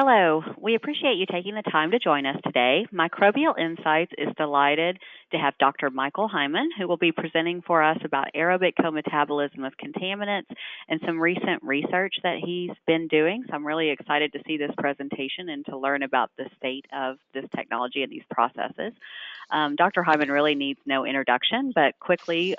Hello, we appreciate you taking the time to join us today. Microbial Insights is delighted to have Dr. Michael Hyman, who will be presenting for us about aerobic cometabolism of contaminants and some recent research that he's been doing. So I'm really excited to see this presentation and to learn about the state of this technology and these processes. Dr. Hyman really needs no introduction, but quickly,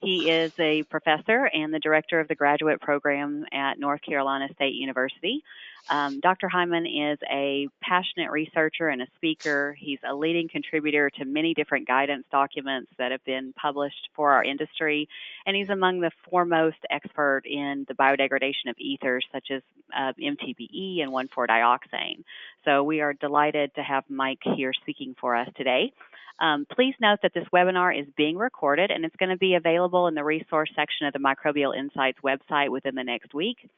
he is a professor and the director of the graduate program at North Carolina State University. Dr. Hyman is a passionate researcher and a speaker. He's a leading contributor to many different guidance documents that have been published for our industry, and he's among the foremost expert in the biodegradation of ethers such as MTBE and 1,4-dioxane. So we are delighted to have Mike here speaking for us today. Please note that this webinar is being recorded and it's going to be available in the resource section of the Microbial Insights website within the next week.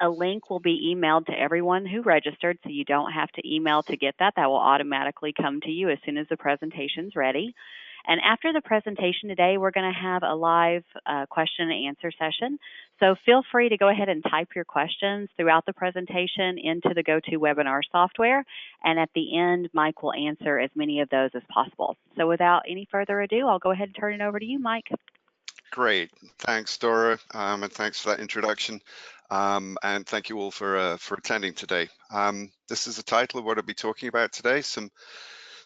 A link will be emailed to everyone who registered, so you don't have to email to get that. That will automatically come to you as soon as the presentation's ready. And after the presentation today, we're going to have a live question and answer session. So feel free to go ahead and type your questions throughout the presentation into the GoToWebinar software. And at the end, Mike will answer as many of those as possible. So without any further ado, I'll go ahead and turn it over to you, Mike. Great. Thanks, Dora, and thanks for that introduction. And thank you all for attending today. This is the title of what I'll be talking about today.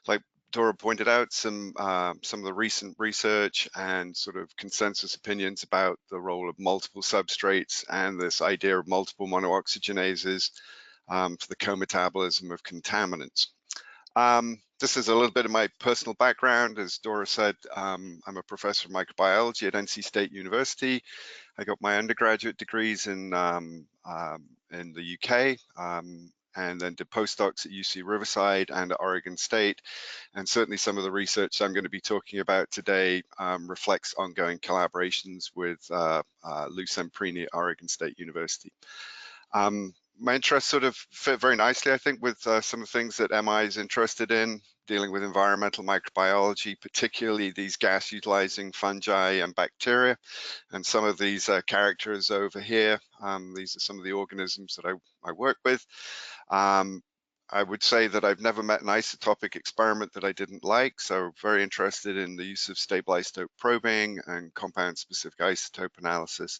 Like Dora pointed out, some of the recent research and sort of consensus opinions about the role of multiple substrates and this idea of multiple monooxygenases for the cometabolism of contaminants. This is a little bit of my personal background. As Dora said, I'm a professor of microbiology at NC State University. I got my undergraduate degrees in the UK, and then did postdocs at UC Riverside and at Oregon State. And certainly some of the research I'm going to be talking about today reflects ongoing collaborations with Lou Semprini at Oregon State University. My interests sort of fit very nicely, I think, with some of the things that MI is interested in, dealing with environmental microbiology, particularly these gas-utilizing fungi and bacteria. And some of these characters over here, these are some of the organisms that I work with. I would say that I've never met an isotopic experiment that I didn't like, so very interested in the use of stable isotope probing and compound-specific isotope analysis,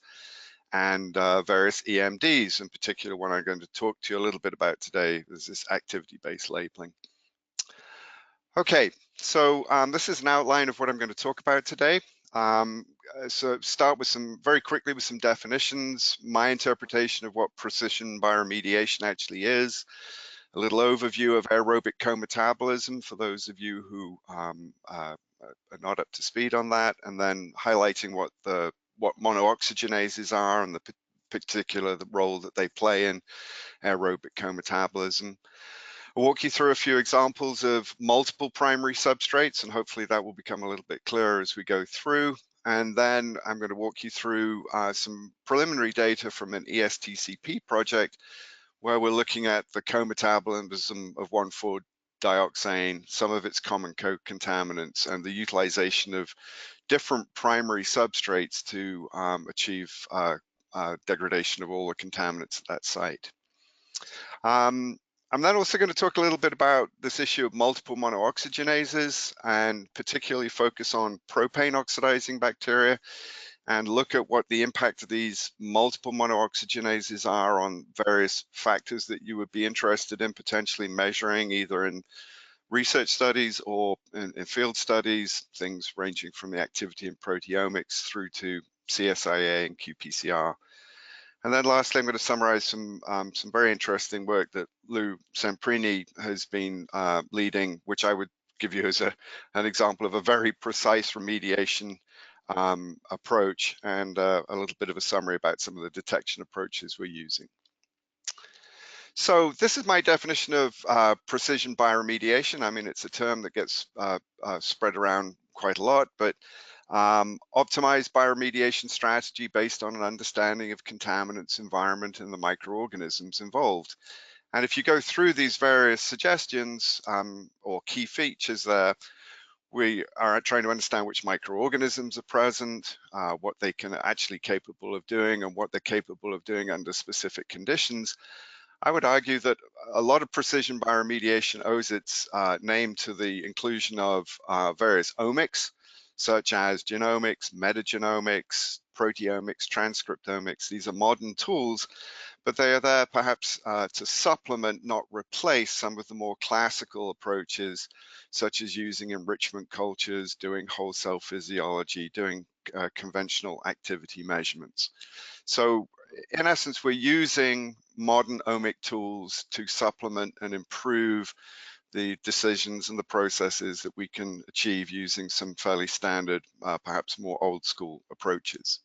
and various EMDs. In particular, one I'm going to talk to you a little bit about today is this activity-based labeling. Okay, so this is an outline of what I'm going to talk about today. So start with very quickly with some definitions, my interpretation of what precision bioremediation actually is, a little overview of aerobic cometabolism for those of you who are not up to speed on that, and then highlighting what monooxygenases are and the particular role that they play in aerobic cometabolism. I'll walk you through a few examples of multiple primary substrates, and hopefully that will become a little bit clearer as we go through. And then I'm going to walk you through some preliminary data from an ESTCP project where we're looking at the cometabolism of 1,4-dioxane, some of its common contaminants, and the utilization of different primary substrates to achieve degradation of all the contaminants at that site. I'm then also going to talk a little bit about this issue of multiple monooxygenases and particularly focus on propane oxidizing bacteria and look at what the impact of these multiple monooxygenases are on various factors that you would be interested in potentially measuring either in research studies or in field studies, things ranging from the activity in proteomics through to CSIA and qPCR. And then lastly, I'm going to summarize some very interesting work that Lou Semprini has been leading, which I would give you as an example of a very precise remediation approach, and a little bit of a summary about some of the detection approaches we're using. So this is my definition of precision bioremediation. I mean, it's a term that gets spread around quite a lot, but optimized bioremediation strategy based on an understanding of contaminants, environment, and the microorganisms involved. And if you go through these various suggestions or key features there, we are trying to understand which microorganisms are present, what they can actually capable of doing, and what they're capable of doing under specific conditions. I would argue that a lot of precision bioremediation owes its name to the inclusion of various omics, such as genomics, metagenomics, proteomics, transcriptomics. These are modern tools, but they are there perhaps to supplement, not replace, some of the more classical approaches, such as using enrichment cultures, doing whole cell physiology, doing conventional activity measurements. So in essence, we're using modern omic tools to supplement and improve the decisions and the processes that we can achieve using some fairly standard, perhaps more old school approaches.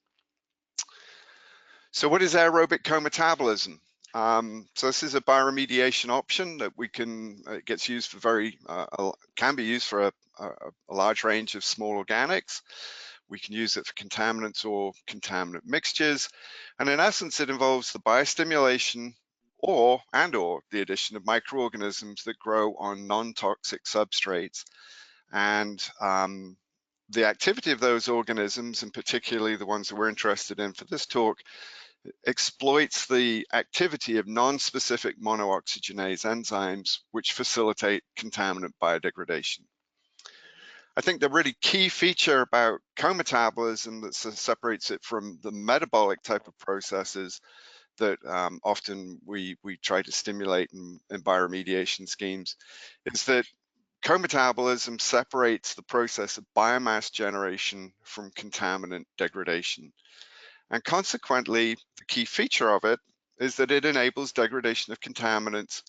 So what is aerobic cometabolism? So this is a bioremediation option that we can, it gets used for can be used for a large range of small organics. We can use it for contaminants or contaminant mixtures. And in essence, it involves the biostimulation or the addition of microorganisms that grow on non-toxic substrates. And the activity of those organisms, and particularly the ones that we're interested in for this talk, exploits the activity of non-specific monooxygenase enzymes, which facilitate contaminant biodegradation. I think the really key feature about cometabolism that separates it from the metabolic type of processes that often we try to stimulate in bioremediation schemes is that cometabolism separates the process of biomass generation from contaminant degradation. And consequently, the key feature of it is that it enables degradation of contaminants,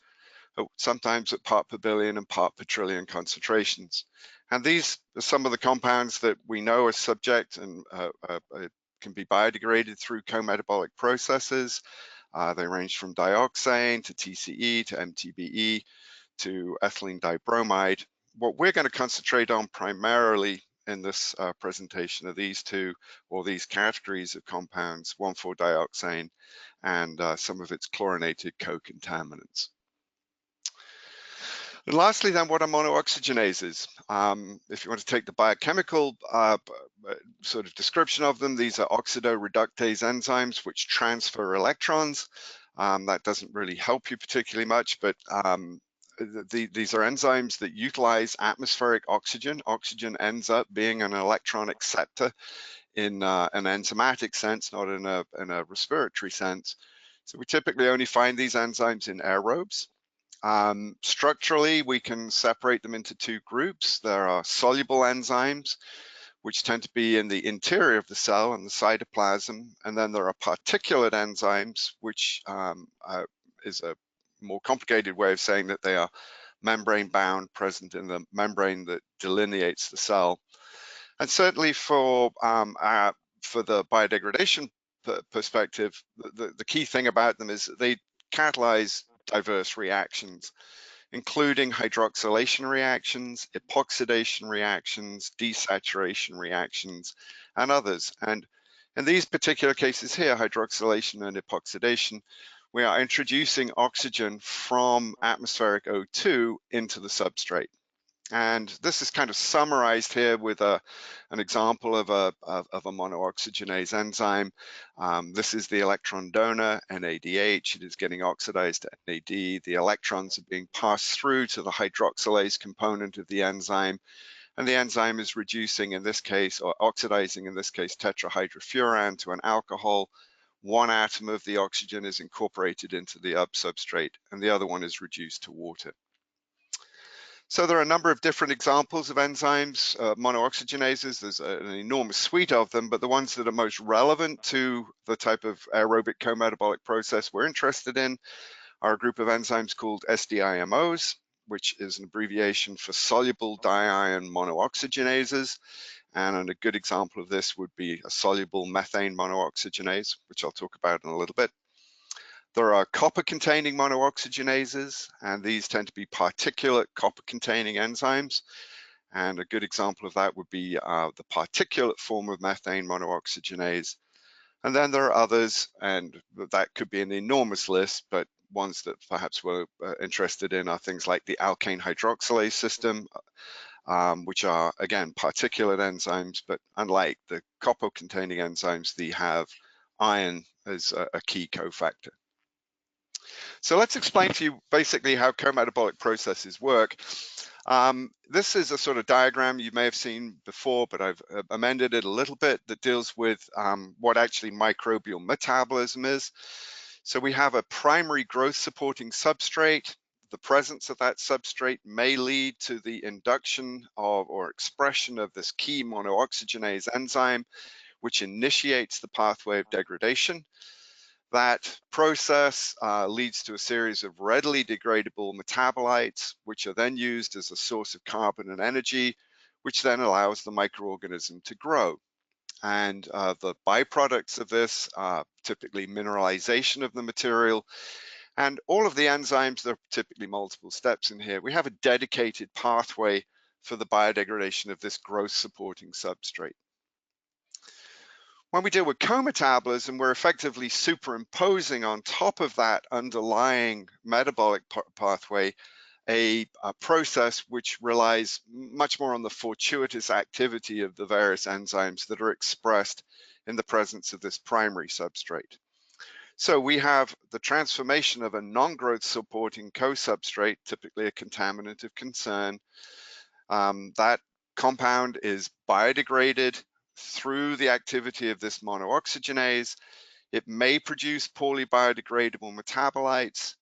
sometimes at part per billion and part per trillion concentrations. And these are some of the compounds that we know are subject and can be biodegraded through cometabolic processes. They range from dioxane to TCE to MTBE to ethylene dibromide. What we're going to concentrate on primarily in this presentation are these two, or these categories of compounds, 1,4-dioxane and some of its chlorinated co-contaminants. And lastly, then, what are monooxygenases? If you want to take the biochemical sort of description of them, these are oxidoreductase enzymes which transfer electrons. That doesn't really help you particularly much, but these are enzymes that utilize atmospheric oxygen. Oxygen ends up being an electron acceptor in an enzymatic sense, not in a respiratory sense. So we typically only find these enzymes in aerobes. Structurally, we can separate them into two groups. There are soluble enzymes, which tend to be in the interior of the cell and the cytoplasm. And then there are particulate enzymes, which is a more complicated way of saying that they are membrane bound, present in the membrane that delineates the cell. And certainly for the biodegradation perspective, the key thing about them is that they catalyze diverse reactions, including hydroxylation reactions, epoxidation reactions, desaturation reactions, and others. And in these particular cases here, hydroxylation and epoxidation, we are introducing oxygen from atmospheric O2 into the substrate. And this is kind of summarized here with an example of a monooxygenase enzyme. This is the electron donor, NADH. It is getting oxidized to NAD. The electrons are being passed through to the hydroxylase component of the enzyme. And the enzyme is reducing, in this case, or oxidizing, in this case, tetrahydrofuran to an alcohol. One atom of the oxygen is incorporated into the substrate, and the other one is reduced to water. So there are a number of different examples of enzymes, monooxygenases. There's an enormous suite of them, but the ones that are most relevant to the type of aerobic cometabolic process we're interested in are a group of enzymes called SDIMOs, which is an abbreviation for soluble diion monooxygenases. And a good example of this would be a soluble methane monooxygenase, which I'll talk about in a little bit. There are copper-containing monooxygenases, and these tend to be particulate copper-containing enzymes. And a good example of that would be the particulate form of methane monooxygenase. And then there are others, and that could be an enormous list, but ones that perhaps we're interested in are things like the alkane hydroxylase system, which are, again, particulate enzymes, but unlike the copper-containing enzymes, they have iron as a key cofactor. So let's explain to you basically how cometabolic processes work. This is a sort of diagram you may have seen before, but I've amended it a little bit, that deals with what actually microbial metabolism is. So we have a primary growth supporting substrate. The presence of that substrate may lead to the induction of or expression of this key monooxygenase enzyme, which initiates the pathway of degradation. That process leads to a series of readily degradable metabolites, which are then used as a source of carbon and energy, which then allows the microorganism to grow. And the byproducts of this are typically mineralization of the material. And all of the enzymes, there are typically multiple steps in here. We have a dedicated pathway for the biodegradation of this growth supporting substrate. When we deal with cometabolism, we're effectively superimposing on top of that underlying metabolic pathway a process which relies much more on the fortuitous activity of the various enzymes that are expressed in the presence of this primary substrate. So we have the transformation of a non-growth supporting co-substrate, typically a contaminant of concern. That compound is biodegraded through the activity of this monooxygenase. It may produce poorly biodegradable metabolites.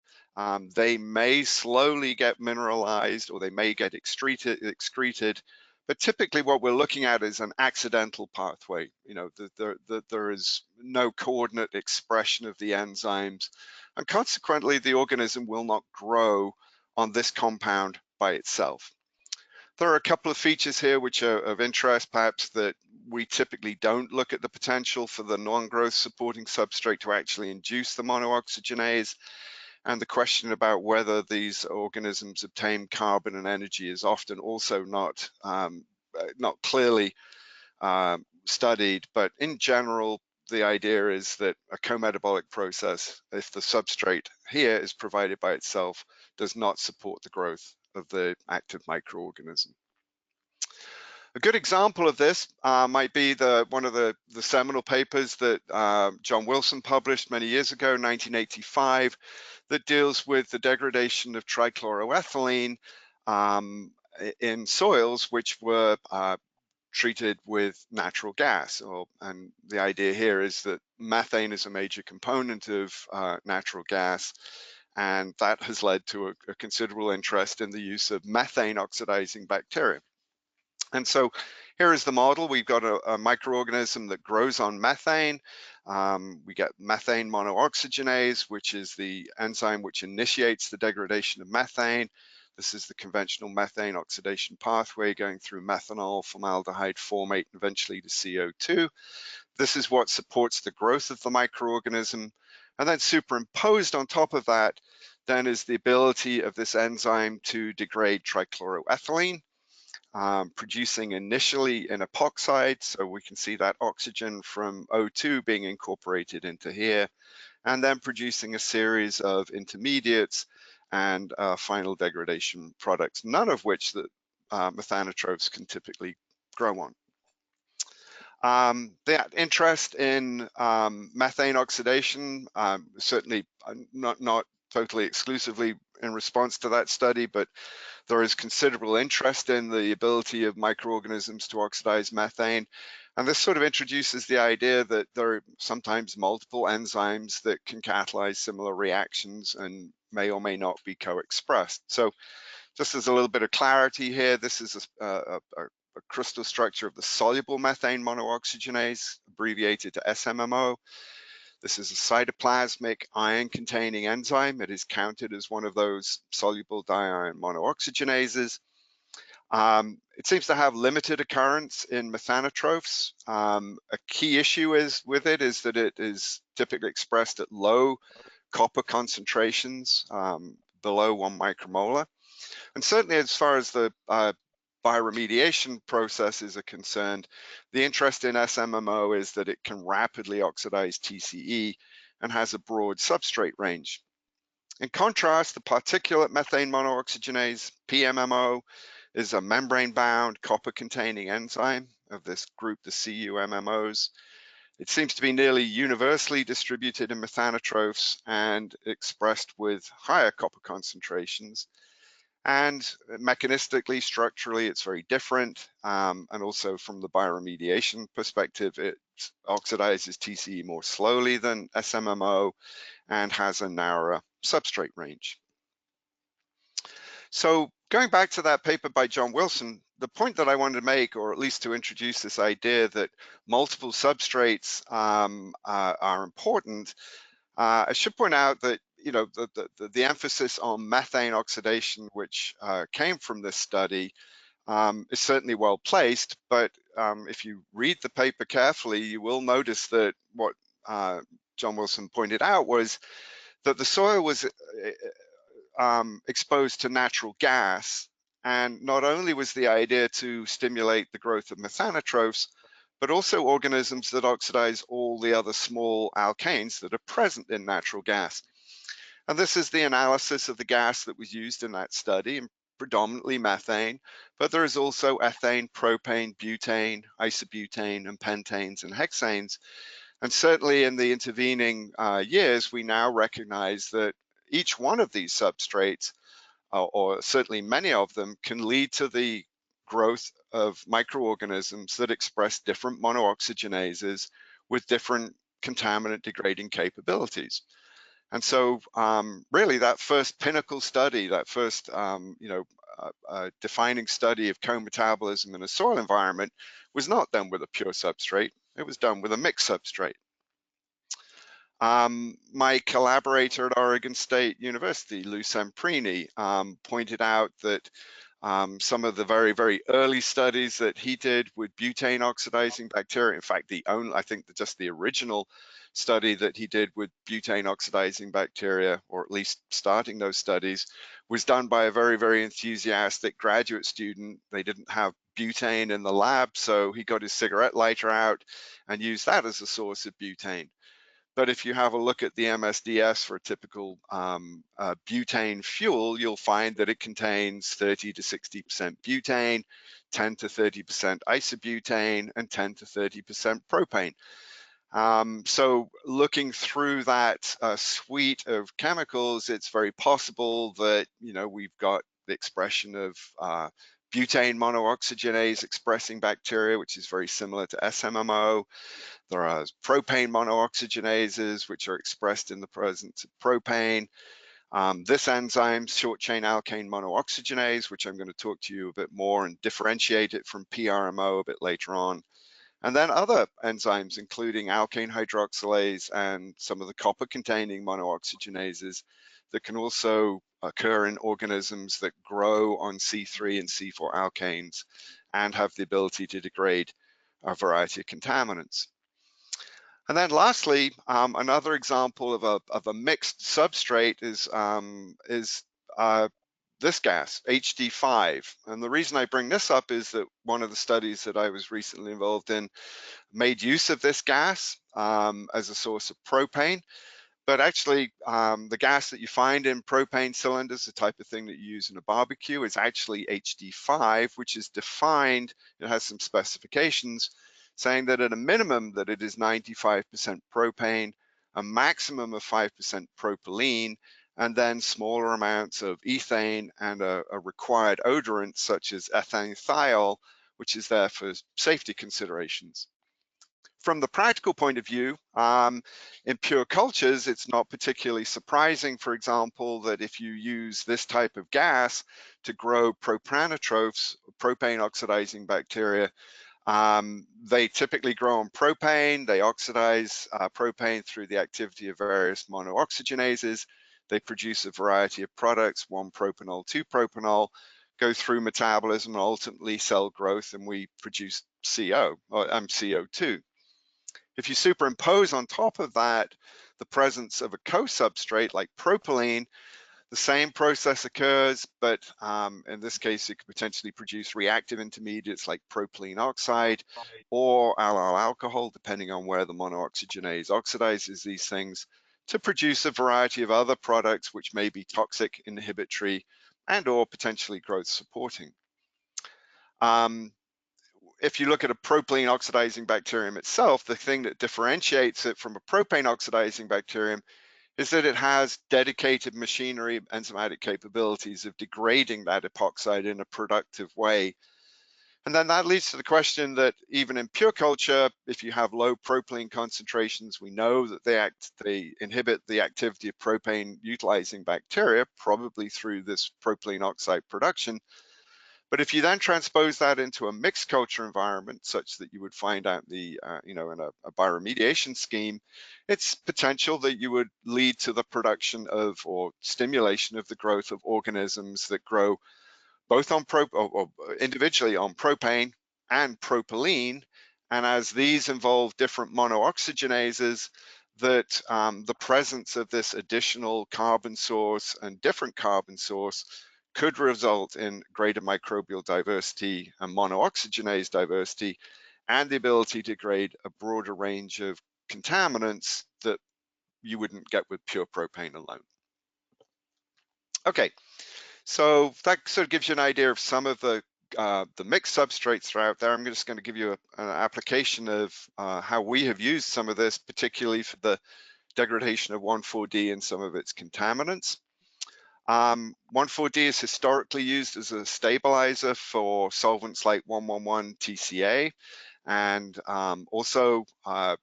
They may slowly get mineralized, or they may get excreted. But typically what we're looking at is an accidental pathway. You know, there is no coordinate expression of the enzymes, and consequently the organism will not grow on this compound by itself. There are a couple of features here which are of interest, perhaps, that we typically don't look at the potential for the non-growth supporting substrate to actually induce the monooxygenase, and the question about whether these organisms obtain carbon and energy is often also not clearly studied. But in general, the idea is that a cometabolic process, if the substrate here is provided by itself, does not support the growth of the active microorganism. A good example of this might be one of the seminal papers that John Wilson published many years ago, 1985, that deals with the degradation of trichloroethylene in soils which were treated with natural gas. And the idea here is that methane is a major component of natural gas, and that has led to a considerable interest in the use of methane oxidizing bacteria. And so here is the model. We've got a microorganism that grows on methane. We get methane monooxygenase, which is the enzyme which initiates the degradation of methane. This is the conventional methane oxidation pathway going through methanol, formaldehyde, formate, and eventually to CO2. This is what supports the growth of the microorganism. And then superimposed on top of that, then is the ability of this enzyme to degrade trichloroethylene, producing initially an epoxide. So we can see that oxygen from O2 being incorporated into here, and then producing a series of intermediates and final degradation products, none of which the methanotrophs can typically grow on. That interest in methane oxidation, certainly not totally exclusively in response to that study, but there is considerable interest in the ability of microorganisms to oxidize methane. And this sort of introduces the idea that there are sometimes multiple enzymes that can catalyze similar reactions and may or may not be co-expressed. So just as a little bit of clarity here, this is a crystal structure of the soluble methane monooxygenase, abbreviated to SMMO. This is a cytoplasmic iron-containing enzyme. It is counted as one of those soluble diiron monooxygenases. It seems to have limited occurrence in methanotrophs. A key issue with it is that it is typically expressed at low copper concentrations, below 1 micromolar. And certainly as far as the bioremediation processes are concerned, the interest in SMMO is that it can rapidly oxidize TCE and has a broad substrate range. In contrast, the particulate methane monooxygenase, PMMO, is a membrane-bound copper-containing enzyme of this group, the CuMMOs. It seems to be nearly universally distributed in methanotrophs and expressed with higher copper concentrations. And mechanistically, structurally, it's very different. And also from the bioremediation perspective, it oxidizes TCE more slowly than SMMO and has a narrower substrate range. So going back to that paper by John Wilson, the point that I wanted to make, or at least to introduce this idea that multiple substrates are important, I should point out that the emphasis on methane oxidation, which came from this study, is certainly well placed. But if you read the paper carefully, you will notice that what John Wilson pointed out was that the soil was exposed to natural gas. And not only was the idea to stimulate the growth of methanotrophs, but also organisms that oxidize all the other small alkanes that are present in natural gas. And this is the analysis of the gas that was used in that study, and predominantly methane, but there is also ethane, propane, butane, isobutane, and pentanes and hexanes. And certainly in the intervening years, we now recognize that each one of these substrates, or certainly many of them, can lead to the growth of microorganisms that express different monooxygenases with different contaminant degrading capabilities. And so really that first pinnacle study, that first defining study of co-metabolism in a soil environment was not done with a pure substrate, it was done with a mixed substrate. My collaborator at Oregon State University, Lou Semprini, pointed out that some of the very, very early studies that he did with butane oxidizing bacteria, in fact, I think just the original study that he did with butane oxidizing bacteria, or at least starting those studies, was done by a very, very enthusiastic graduate student. They didn't have butane in the lab, so he got his cigarette lighter out and used that as a source of butane. But if you have a look at the MSDS for a typical butane fuel, you'll find that it contains 30 to 60% butane, 10 to 30% isobutane, and 10 to 30% propane. So looking through that suite of chemicals, it's very possible that we've got the expression of butane monooxygenase expressing bacteria, which is very similar to SMMO. There are propane monooxygenases, which are expressed in the presence of propane. This enzyme, short chain alkane monooxygenase, which I'm going to talk to you a bit more and differentiate it from PRMO a bit later on. And then other enzymes, including alkane hydroxylase and some of the copper-containing monooxygenases that can also occur in organisms that grow on C3 and C4 alkanes and have the ability to degrade a variety of contaminants. And then lastly, another example of a mixed substrate is this gas, HD5. And the reason I bring this up is that one of the studies that I was recently involved in made use of this gas as a source of propane. But actually, the gas that you find in propane cylinders, the type of thing that you use in a barbecue, is actually HD5, which is defined, it has some specifications, saying that at a minimum that it is 95% propane, a maximum of 5% propylene, and then smaller amounts of ethane and a required odorant such as ethane thiol, which is there for safety considerations. From the practical point of view, in pure cultures, it's not particularly surprising, for example, that if you use this type of gas to grow propanotrophs, propane oxidizing bacteria, they typically grow on propane. They oxidize propane through the activity of various monooxygenases. They produce a variety of products, 1-propanol, 2-propanol, go through metabolism and ultimately cell growth, and we produce CO2. If you superimpose on top of that the presence of a co-substrate like propylene, the same process occurs, but in this case, it could potentially produce reactive intermediates like propylene oxide or allyl alcohol, depending on where the monooxygenase oxidizes these things, to produce a variety of other products which may be toxic, inhibitory, and or potentially growth supporting. if you look at a propylene oxidizing bacterium itself, the thing that differentiates it from a propane oxidizing bacterium is that it has dedicated machinery, enzymatic capabilities of degrading that epoxide in a productive way. And then that leads to the question that even in pure culture, if you have low propylene concentrations, we know that they inhibit the activity of propane utilizing bacteria, probably through this propylene oxide production. But if you then transpose that into a mixed culture environment, such that you would find out the, in a bioremediation scheme, it's potential that you would lead to the production of or stimulation of the growth of organisms that grow both on or individually on propane and propylene. And as these involve different monooxygenases, that the presence of this additional carbon source and different carbon source could result in greater microbial diversity and monooxygenase diversity, and the ability to degrade a broader range of contaminants that you wouldn't get with pure propane alone. Okay, so that sort of gives you an idea of some of the mixed substrates that are out there. I'm just going to give you an application of how we have used some of this, particularly for the degradation of 1,4-D and some of its contaminants. 1,4-D is historically used as a stabilizer for solvents like 1,1,1-TCA. And also, I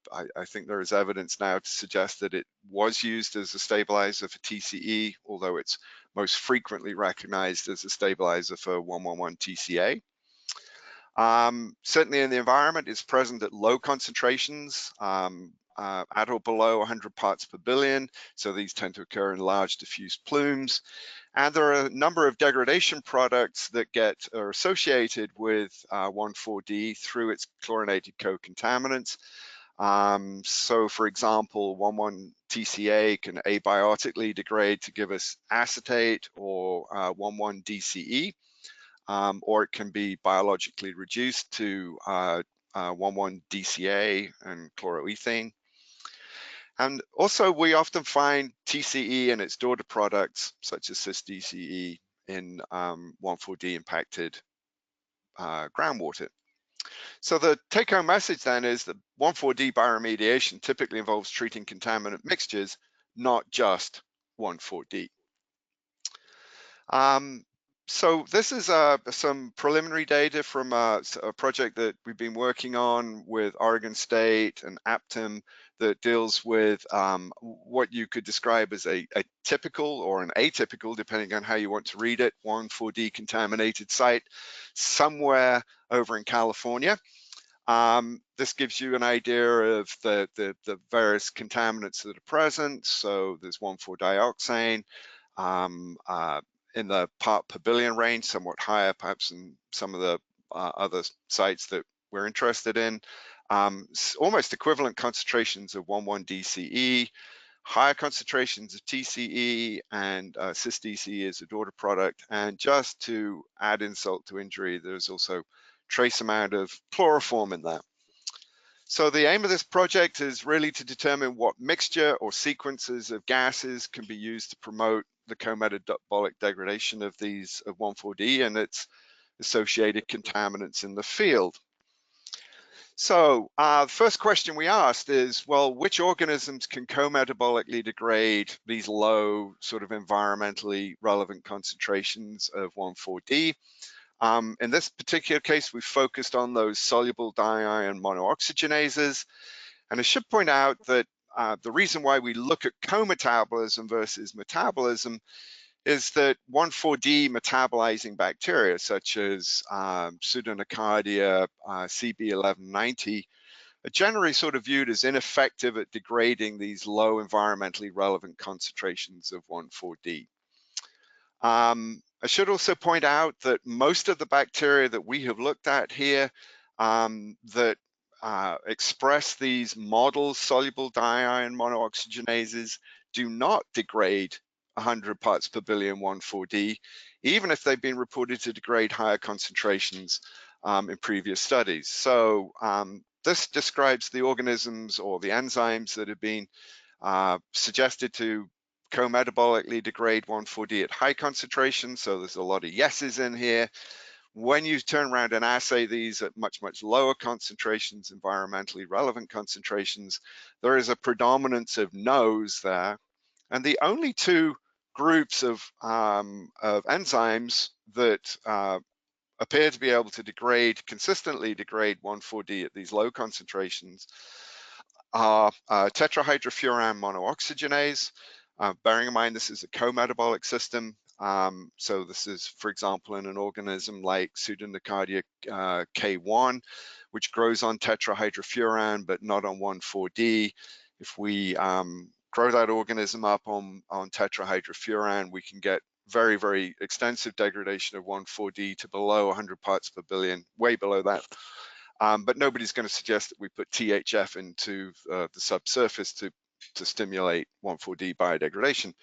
think there is evidence now to suggest that it was used as a stabilizer for TCE, although it's most frequently recognized as a stabilizer for 1,1,1-TCA. Certainly in the environment, it's present at low concentrations, at or below 100 parts per billion. So these tend to occur in large diffuse plumes. And there are a number of degradation products that are associated with 1,4-D through its chlorinated co-contaminants. So for example, 1,1-TCA can abiotically degrade to give us acetate or 1,1-DCE, or it can be biologically reduced to 1,1-DCA and chloroethane. And also, we often find TCE and its daughter products, such as cis-DCE, in 1,4-D impacted groundwater. So the take-home message then is that 1,4-D bioremediation typically involves treating contaminant mixtures, not just 1,4-D. So this is some preliminary data from a project that we've been working on with Oregon State and Aptum that deals with what you could describe as a typical or an atypical, depending on how you want to read it, 1,4-D contaminated site somewhere over in California. This gives you an idea of the various contaminants that are present. So there's 1,4-dioxane, in the part per billion range, somewhat higher perhaps than some of the other sites that we're interested in. Almost equivalent concentrations of 1,1-DCE, higher concentrations of TCE, and cis-DCE is a daughter product. And just to add insult to injury, there's also trace amount of chloroform in that. So the aim of this project is really to determine what mixture or sequences of gases can be used to promote the co-metabolic degradation of these of 1,4-D and its associated contaminants in the field. So the first question we asked is, well, which organisms can co-metabolically degrade these low sort of environmentally relevant concentrations of 1,4-D? In this particular case, we focused on those soluble diion monooxygenases. And I should point out that the reason why we look at co-metabolism versus metabolism is that 1,4-D metabolizing bacteria, such as Pseudonocardia CB1190, are generally sort of viewed as ineffective at degrading these low environmentally relevant concentrations of 1,4-D. I should also point out that most of the bacteria that we have looked at here that express these model soluble diion monooxygenases do not degrade 100 parts per billion 1,4-D, even if they've been reported to degrade higher concentrations in previous studies. So this describes the organisms or the enzymes that have been suggested to co-metabolically degrade 1,4-D at high concentrations. So there's a lot of yeses in here. When you turn around and assay these at much, much lower concentrations, environmentally relevant concentrations, there is a predominance of no's there. And the only two groups of enzymes that appear to be able to consistently degrade 1,4-D at these low concentrations are tetrahydrofuran monooxygenase. Bearing in mind this is a co-metabolic system, so this is, for example, in an organism like Pseudonocardia K1, which grows on tetrahydrofuran but not on 1,4-D. If we grow that organism up on tetrahydrofuran, we can get very, very extensive degradation of 1,4-D to below 100 parts per billion, way below that. But nobody's going to suggest that we put THF into the subsurface to stimulate 1,4-D biodegradation.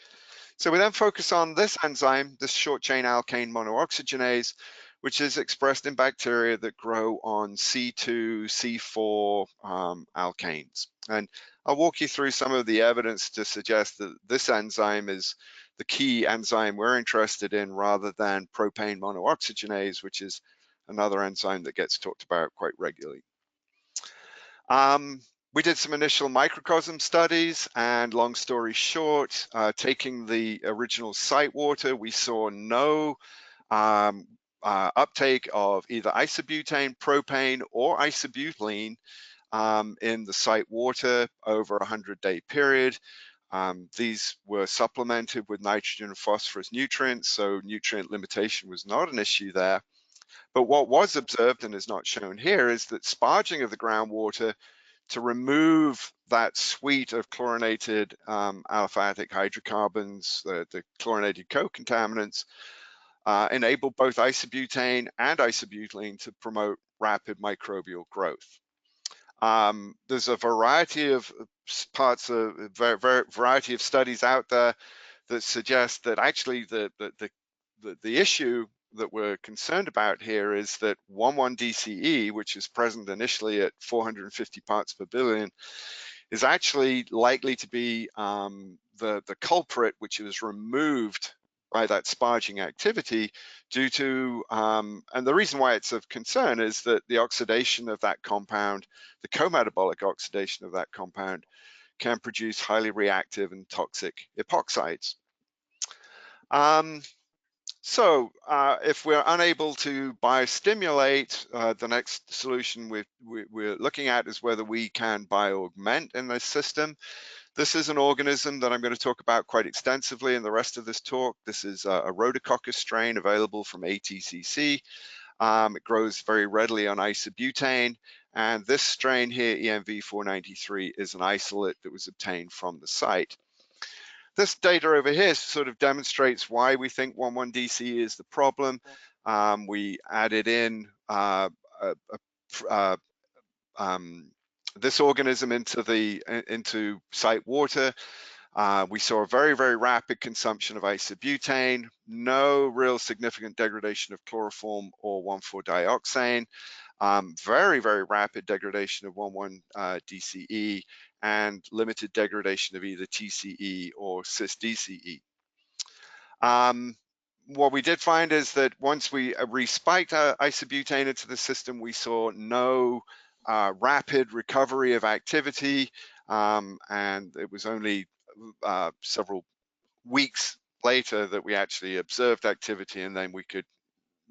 So we then focus on this enzyme, this short chain alkane monooxygenase, which is expressed in bacteria that grow on C2, C4 alkanes. And I'll walk you through some of the evidence to suggest that this enzyme is the key enzyme we're interested in, rather than propane monooxygenase, which is another enzyme that gets talked about quite regularly. We did some initial microcosm studies, and long story short, taking the original site water, we saw no uptake of either isobutane, propane, or isobutylene in the site water over a 100-day period. These were supplemented with nitrogen and phosphorus nutrients, so nutrient limitation was not an issue there. But what was observed, and is not shown here, is that sparging of the groundwater to remove that suite of chlorinated aliphatic hydrocarbons, the chlorinated co-contaminants, enable both isobutane and isobutylene to promote rapid microbial growth. There's a variety of variety of studies out there that suggest that actually the issue that we're concerned about here is that 1,1-DCE, which is present initially at 450 parts per billion, is actually likely to be the culprit, which is removed by that sparging activity due to, and the reason why it's of concern is that the oxidation of that compound, the co-metabolic oxidation of that compound, can produce highly reactive and toxic epoxides. So if we're unable to biostimulate, the next solution we're looking at is whether we can bioaugment in this system. This is an organism that I'm going to talk about quite extensively in the rest of this talk. This is a Rhodococcus strain available from ATCC. It grows very readily on isobutane, and this strain here, EMV493, is an isolate that was obtained from the site. This data over here sort of demonstrates why we think 1,1-DC is the problem. We added in this organism into site water. We saw a very, very rapid consumption of isobutane, no real significant degradation of chloroform or 1,4-dioxane, very, very rapid degradation of 1,1-DCE, and limited degradation of either TCE or cis-DCE. What we did find is that once we respiked isobutane into the system, we saw no rapid recovery of activity, and it was only several weeks later that we actually observed activity, and then we could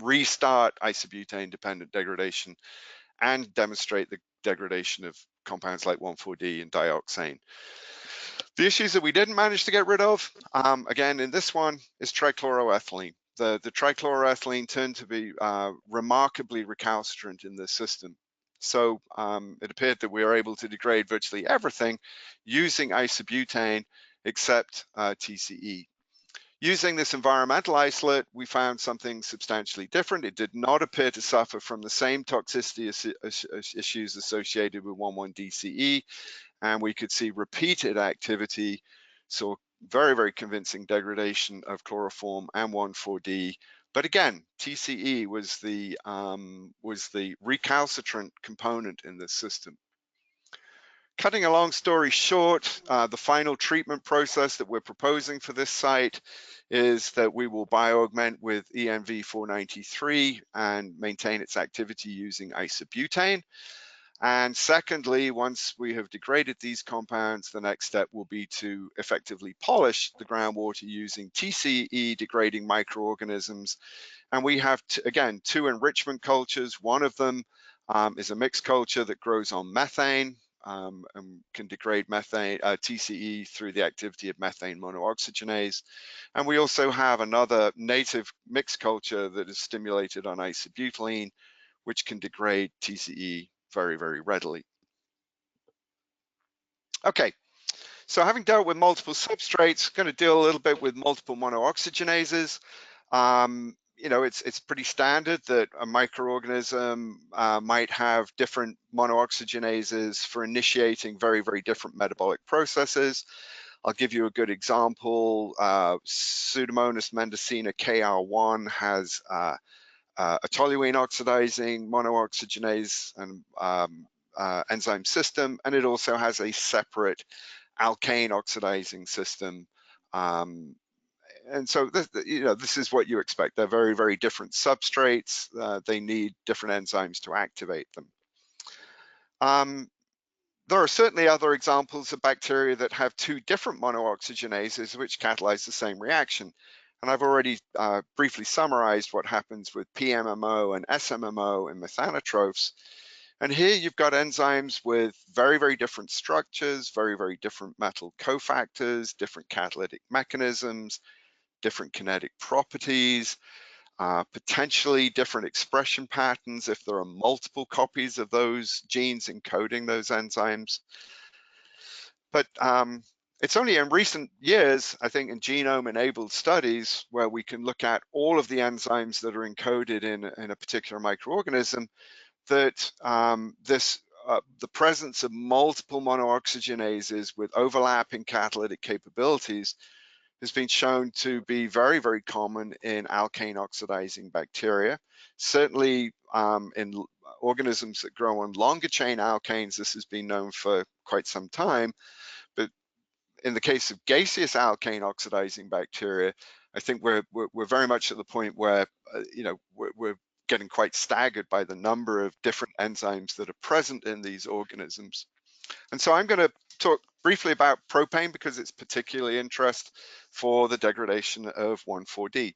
restart isobutane-dependent degradation and demonstrate the degradation of compounds like 1,4-D and dioxane. The issues that we didn't manage to get rid of, again, in this one, is trichloroethylene. The trichloroethylene turned to be remarkably recalcitrant in this system. So it appeared that we were able to degrade virtually everything using isobutane except TCE. Using this environmental isolate, we found something substantially different. It did not appear to suffer from the same toxicity issues associated with 1,1-DCE, and we could see repeated activity, so very, very convincing degradation of chloroform and 1,4-D. But again, TCE was the recalcitrant component in this system. Cutting a long story short, the final treatment process that we're proposing for this site is that we will bioaugment with ENV493 and maintain its activity using isobutane. And secondly, once we have degraded these compounds, the next step will be to effectively polish the groundwater using TCE degrading microorganisms. And we have, again, two enrichment cultures. One of them is a mixed culture that grows on methane and can degrade methane, TCE through the activity of methane monooxygenase. And we also have another native mixed culture that is stimulated on isobutylene, which can degrade TCE very, very readily. Okay, so having dealt with multiple substrates, going to deal a little bit with multiple monooxygenases. You know, it's pretty standard that a microorganism might have different monooxygenases for initiating very, very different metabolic processes. I'll give you a good example. Pseudomonas mendocina KR1 has a toluene oxidizing monooxygenase and enzyme system, and it also has a separate alkane oxidizing system. And so this, you know, this is what you expect. They're very, very different substrates. They need different enzymes to activate them. There are certainly other examples of bacteria that have two different monooxygenases which catalyze the same reaction. And I've already briefly summarized what happens with PMMO and SMMO in methanotrophs. And here you've got enzymes with very, very different structures, very, very different metal cofactors, different catalytic mechanisms, different kinetic properties, potentially different expression patterns if there are multiple copies of those genes encoding those enzymes. But it's only in recent years, I think, in genome-enabled studies where we can look at all of the enzymes that are encoded in a particular microorganism that the presence of multiple monooxygenases with overlapping catalytic capabilities has been shown to be very, very common in alkane oxidizing bacteria. Certainly in organisms that grow on longer chain alkanes, this has been known for quite some time. But in the case of gaseous alkane oxidizing bacteria, I think we're very much at the point where you know, we're getting quite staggered by the number of different enzymes that are present in these organisms. And so I'm going to talk briefly about propane because it's particularly interest for the degradation of 1,4-D.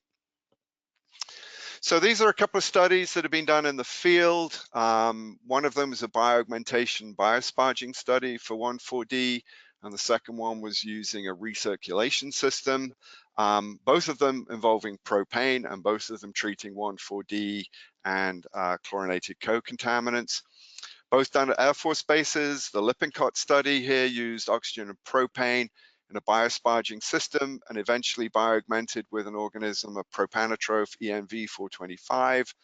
So these are a couple of studies that have been done in the field. One of them is a bioaugmentation biosparging study for 1,4-D, and the second one was using a recirculation system. Both of them involving propane and both of them treating 1,4-D and chlorinated co-contaminants. Both done at Air Force bases. The Lippincott study here used oxygen and propane in a biosparging system and eventually bioaugmented with an organism, a propanotroph ENV425.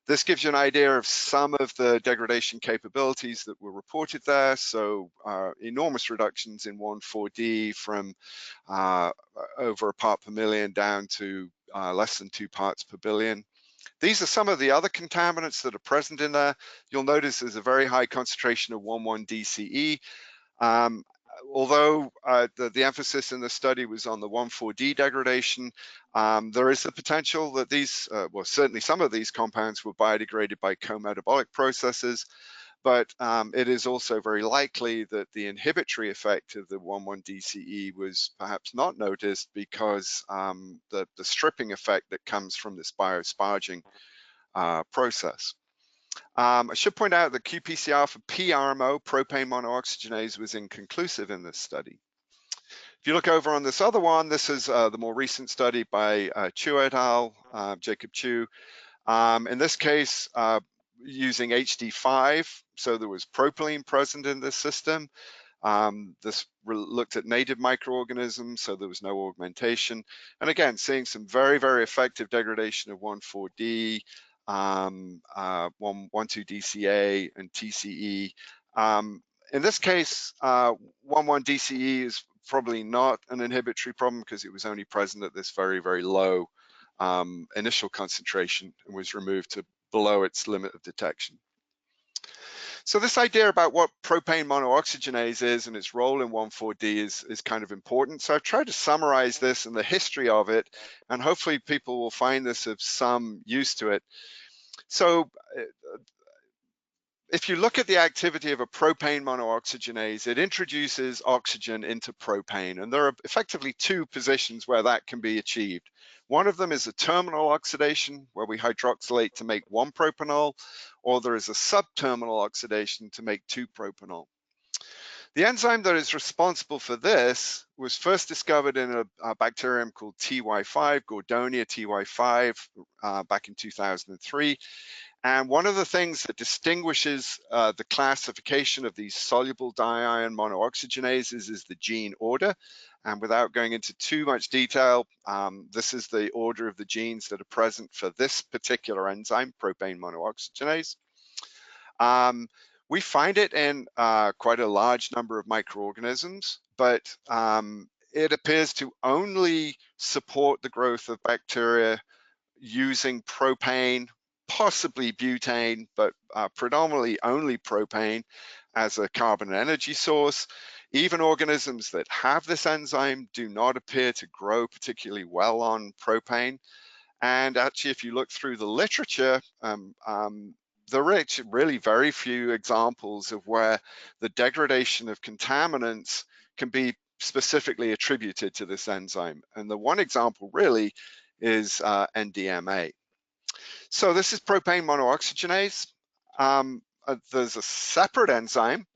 This gives you an idea of some of the degradation capabilities that were reported there. So enormous reductions in 1,4-D from over a part per million down to less than 2 parts per billion. These are some of the other contaminants that are present in there. You'll notice there's a very high concentration of 1,1-DCE. Although the emphasis in the study was on the 1,4-D degradation, there is the potential that these, well, certainly some of these compounds were biodegraded by co-metabolic processes, but it is also very likely that the inhibitory effect of the 1,1-DCE was perhaps not noticed because the stripping effect that comes from this biosparging process. I should point out that qPCR for PRMO, propane monooxygenase, was inconclusive in this study. If you look over on this other one, this is the more recent study by Chu et al., Jacob Chu. In this case, using HD5, so there was propylene present in this system. This looked at native microorganisms, so there was no augmentation. And again, seeing some very, very effective degradation of 1,4-D, 1,2-DCA, and TCE. In this case, 1,1-DCE is probably not an inhibitory problem because it was only present at this very, very low initial concentration and was removed to below its limit of detection. So this idea about what propane monooxygenase is and its role in 1,4-D is kind of important. So I've tried to summarize this and the history of it, and hopefully people will find this of some use to it. So if you look at the activity of a propane monooxygenase, it introduces oxygen into propane, and there are effectively two positions where that can be achieved. One of them is a terminal oxidation, where we hydroxylate to make 1-propanol, or there is a subterminal oxidation to make 2-propanol. The enzyme that is responsible for this was first discovered in a bacterium called TY5, Gordonia TY5, back in 2003. And one of the things that distinguishes the classification of these soluble diion monooxygenases is the gene order. And without going into too much detail, this is the order of the genes that are present for this particular enzyme, propane monooxygenase. We find it in quite a large number of microorganisms, but it appears to only support the growth of bacteria using propane, possibly butane, but predominantly only propane as a carbon and energy source. Even organisms that have this enzyme do not appear to grow particularly well on propane. And actually, if you look through the literature, there are really very few examples of where the degradation of contaminants can be specifically attributed to this enzyme. And the one example really is NDMA. So this is propane monooxygenase. There's a separate enzyme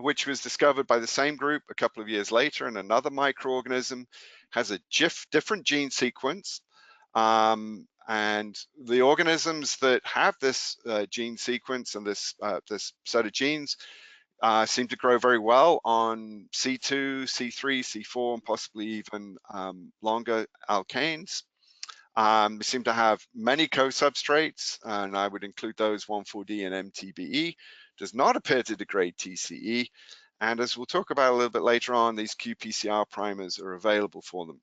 which was discovered by the same group a couple of years later in another microorganism, has a different gene sequence. And the organisms that have this gene sequence and this set of genes seem to grow very well on C2, C3, C4, and possibly even longer alkanes. We seem to have many co-substrates, and I would include those 1,4-D and MTBE. Does not appear to degrade TCE. And as we'll talk about a little bit later on, these qPCR primers are available for them.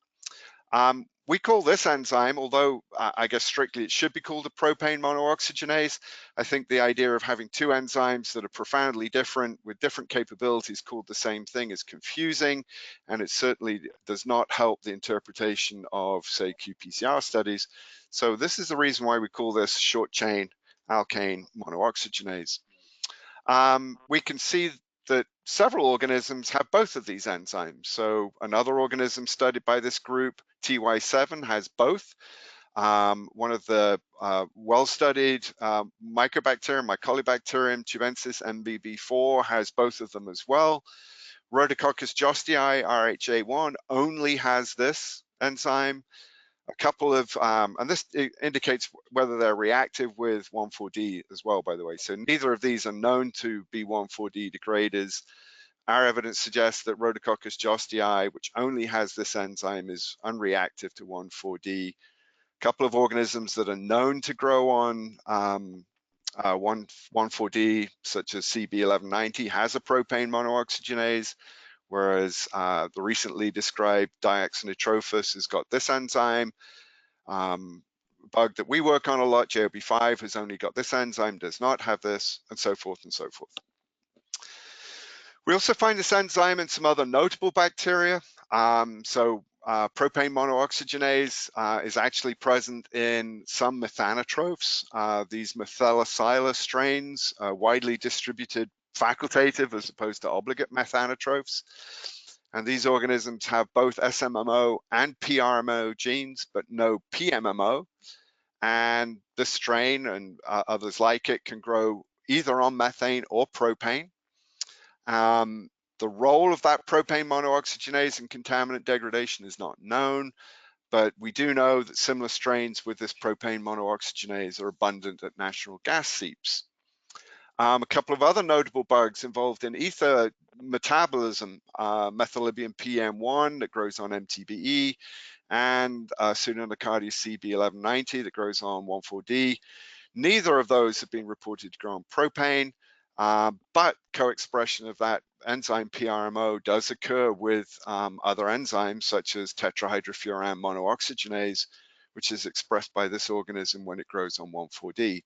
We call this enzyme, although I guess strictly it should be called a propane monooxygenase. I think the idea of having two enzymes that are profoundly different with different capabilities called the same thing is confusing, and it certainly does not help the interpretation of, say, qPCR studies. So this is the reason why we call this short chain alkane monooxygenase. We can see that several organisms have both of these enzymes. So another organism studied by this group, TY7, has both. One of the well-studied Mycobacterium, Mycolibacterium tubensis MBB4 has both of them as well. Rhodococcus jostii, RHA1, only has this enzyme. A couple of, and this indicates whether they're reactive with 1,4-D as well, by the way. So neither of these are known to be 1,4-D degraders. Our evidence suggests that Rhodococcus jostii, which only has this enzyme, is unreactive to 1,4-D. A couple of organisms that are known to grow on 1,4-D, such as CB1190, has a propane monooxygenase, whereas the recently described Dioxynitrophus has got this enzyme. Bug that we work on a lot, JOB5, has only got this enzyme, does not have this, and so forth and so forth. We also find this enzyme in some other notable bacteria. Propane monooxygenase is actually present in some methanotrophs. These Methelocila strains are widely distributed facultative as opposed to obligate methanotrophs. And these organisms have both SMMO and PRMO genes, but no PMMO. And this strain and others like it can grow either on methane or propane. The role of that propane monooxygenase in contaminant degradation is not known, but we do know that similar strains with this propane monooxygenase are abundant at natural gas seeps. A couple of other notable bugs involved in ether metabolism, methylibium PM1 that grows on MTBE, and Pseudonocardia CB1190 that grows on 1,4-D. Neither of those have been reported to grow on propane, but co-expression of that enzyme PRMO does occur with other enzymes such as tetrahydrofuran monooxygenase, which is expressed by this organism when it grows on 1,4-D.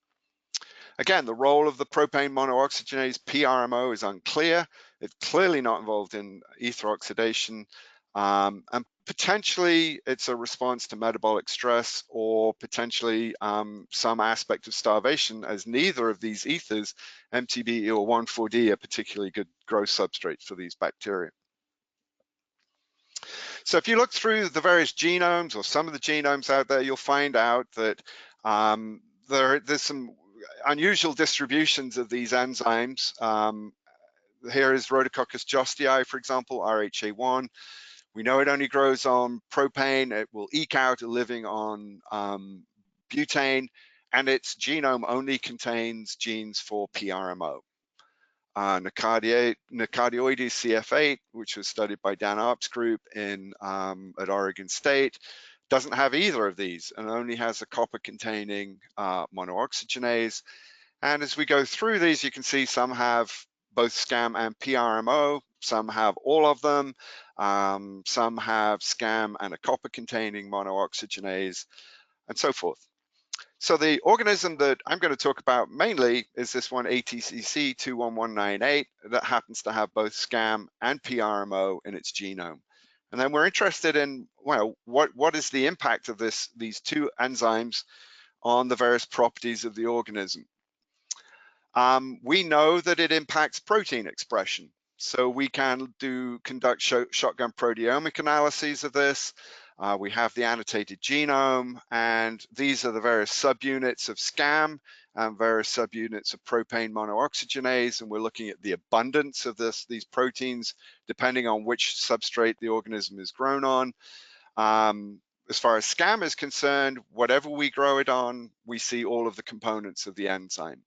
Again, the role of the propane monooxygenase PRMO is unclear. It's clearly not involved in ether oxidation, and potentially it's a response to metabolic stress or potentially some aspect of starvation, as neither of these ethers, MTBE or 1,4-D, are particularly good growth substrates for these bacteria. So if you look through the various genomes or some of the genomes out there, you'll find out that there's some unusual distributions of these enzymes. Here is Rhodococcus jostii, for example, RHA1. We know it only grows on propane. It will eke out a living on butane, and its genome only contains genes for PRMO. Nacardioides CF8, which was studied by Dan Arp's group at Oregon State, doesn't have either of these and only has a copper-containing monooxygenase. And as we go through these, you can see some have both SCAM and PRMO, some have all of them, some have SCAM and a copper-containing monooxygenase, and so forth. So the organism that I'm going to talk about mainly is this one, ATCC 21198, that happens to have both SCAM and PRMO in its genome. And then we're interested in, well, what is the impact of these two enzymes on the various properties of the organism? We know that it impacts protein expression. So we can conduct shotgun proteomic analyses of this. We have the annotated genome, and these are the various subunits of SCAM and various subunits of propane monooxygenase, and we're looking at the abundance of these proteins depending on which substrate the organism is grown on. As far as SCAM is concerned, whatever we grow it on, we see all of the components of the enzyme.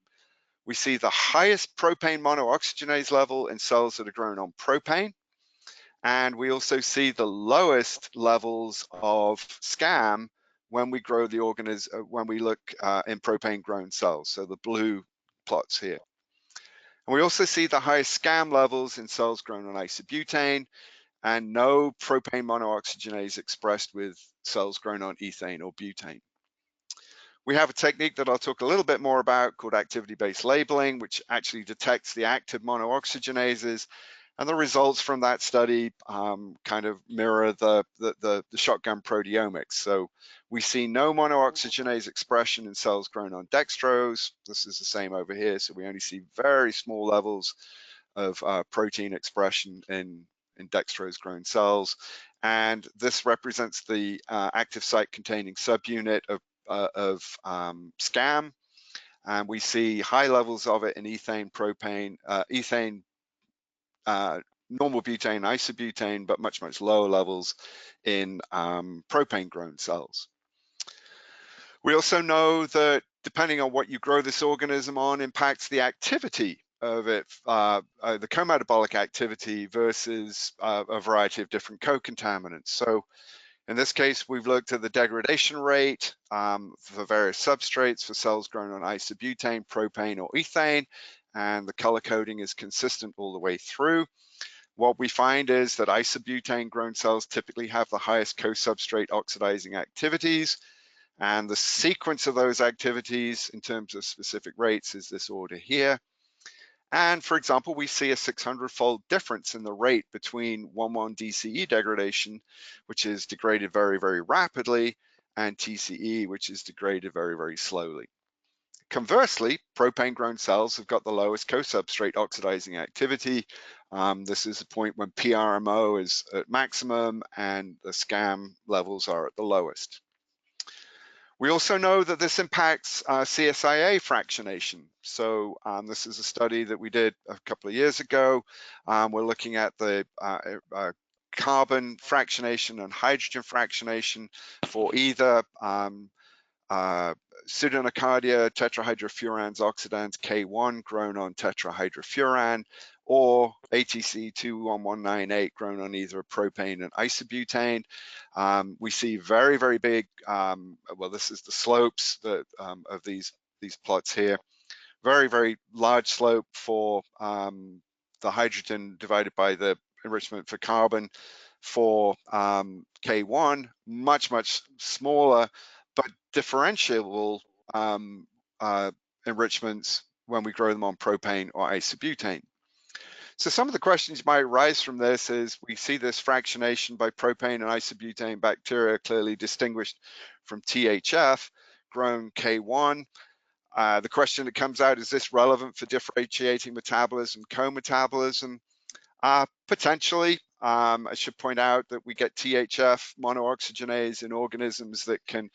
We see the highest propane monooxygenase level in cells that are grown on propane. And we also see the lowest levels of SCAM when we grow the organism, when we look in propane grown cells. So the blue plots here. And we also see the highest SCAM levels in cells grown on isobutane, and no propane monooxygenase expressed with cells grown on ethane or butane. We have a technique that I'll talk a little bit more about called activity-based labeling, which actually detects the active monooxygenases, and the results from that study kind of mirror the shotgun proteomics. So we see no monooxygenase expression in cells grown on dextrose. This is the same over here, so we only see very small levels of protein expression in dextrose grown cells, and this represents the active site containing subunit of SCAM, and we see high levels of it in ethane, propane, normal butane, isobutane, but much lower levels in propane grown cells. We also know that depending on what you grow this organism on impacts the activity of it, the cometabolic activity versus a variety of different co-contaminants. So in this case, we've looked at the degradation rate for various substrates for cells grown on isobutane, propane, or ethane, and the color coding is consistent all the way through. What we find is that isobutane grown cells typically have the highest co-substrate oxidizing activities, and the sequence of those activities in terms of specific rates is this order here. And for example, we see a 600-fold difference in the rate between 1,1-DCE degradation, which is degraded very, very rapidly, and TCE, which is degraded very, very slowly. Conversely, propane-grown cells have got the lowest co-substrate oxidizing activity. This is the point when PRMO is at maximum and the SCAM levels are at the lowest. We also know that this impacts CSIA fractionation. So this is a study that we did a couple of years ago. We're looking at the carbon fractionation and hydrogen fractionation for either Pseudonocardia tetrahydrofurans oxidans K1 grown on tetrahydrofuran, or ATC 21198 grown on either propane and isobutane. We see very, very big, well, this is the slopes of these plots here. Very, very large slope for the hydrogen divided by the enrichment for carbon for K1, much smaller, but differentiable enrichments when we grow them on propane or isobutane. So some of the questions you might rise from this is we see this fractionation by propane and isobutane bacteria clearly distinguished from THF, grown K1. The question that comes out, is this relevant for differentiating metabolism, co-metabolism? Potentially. I should point out that we get THF monooxygenase in organisms that can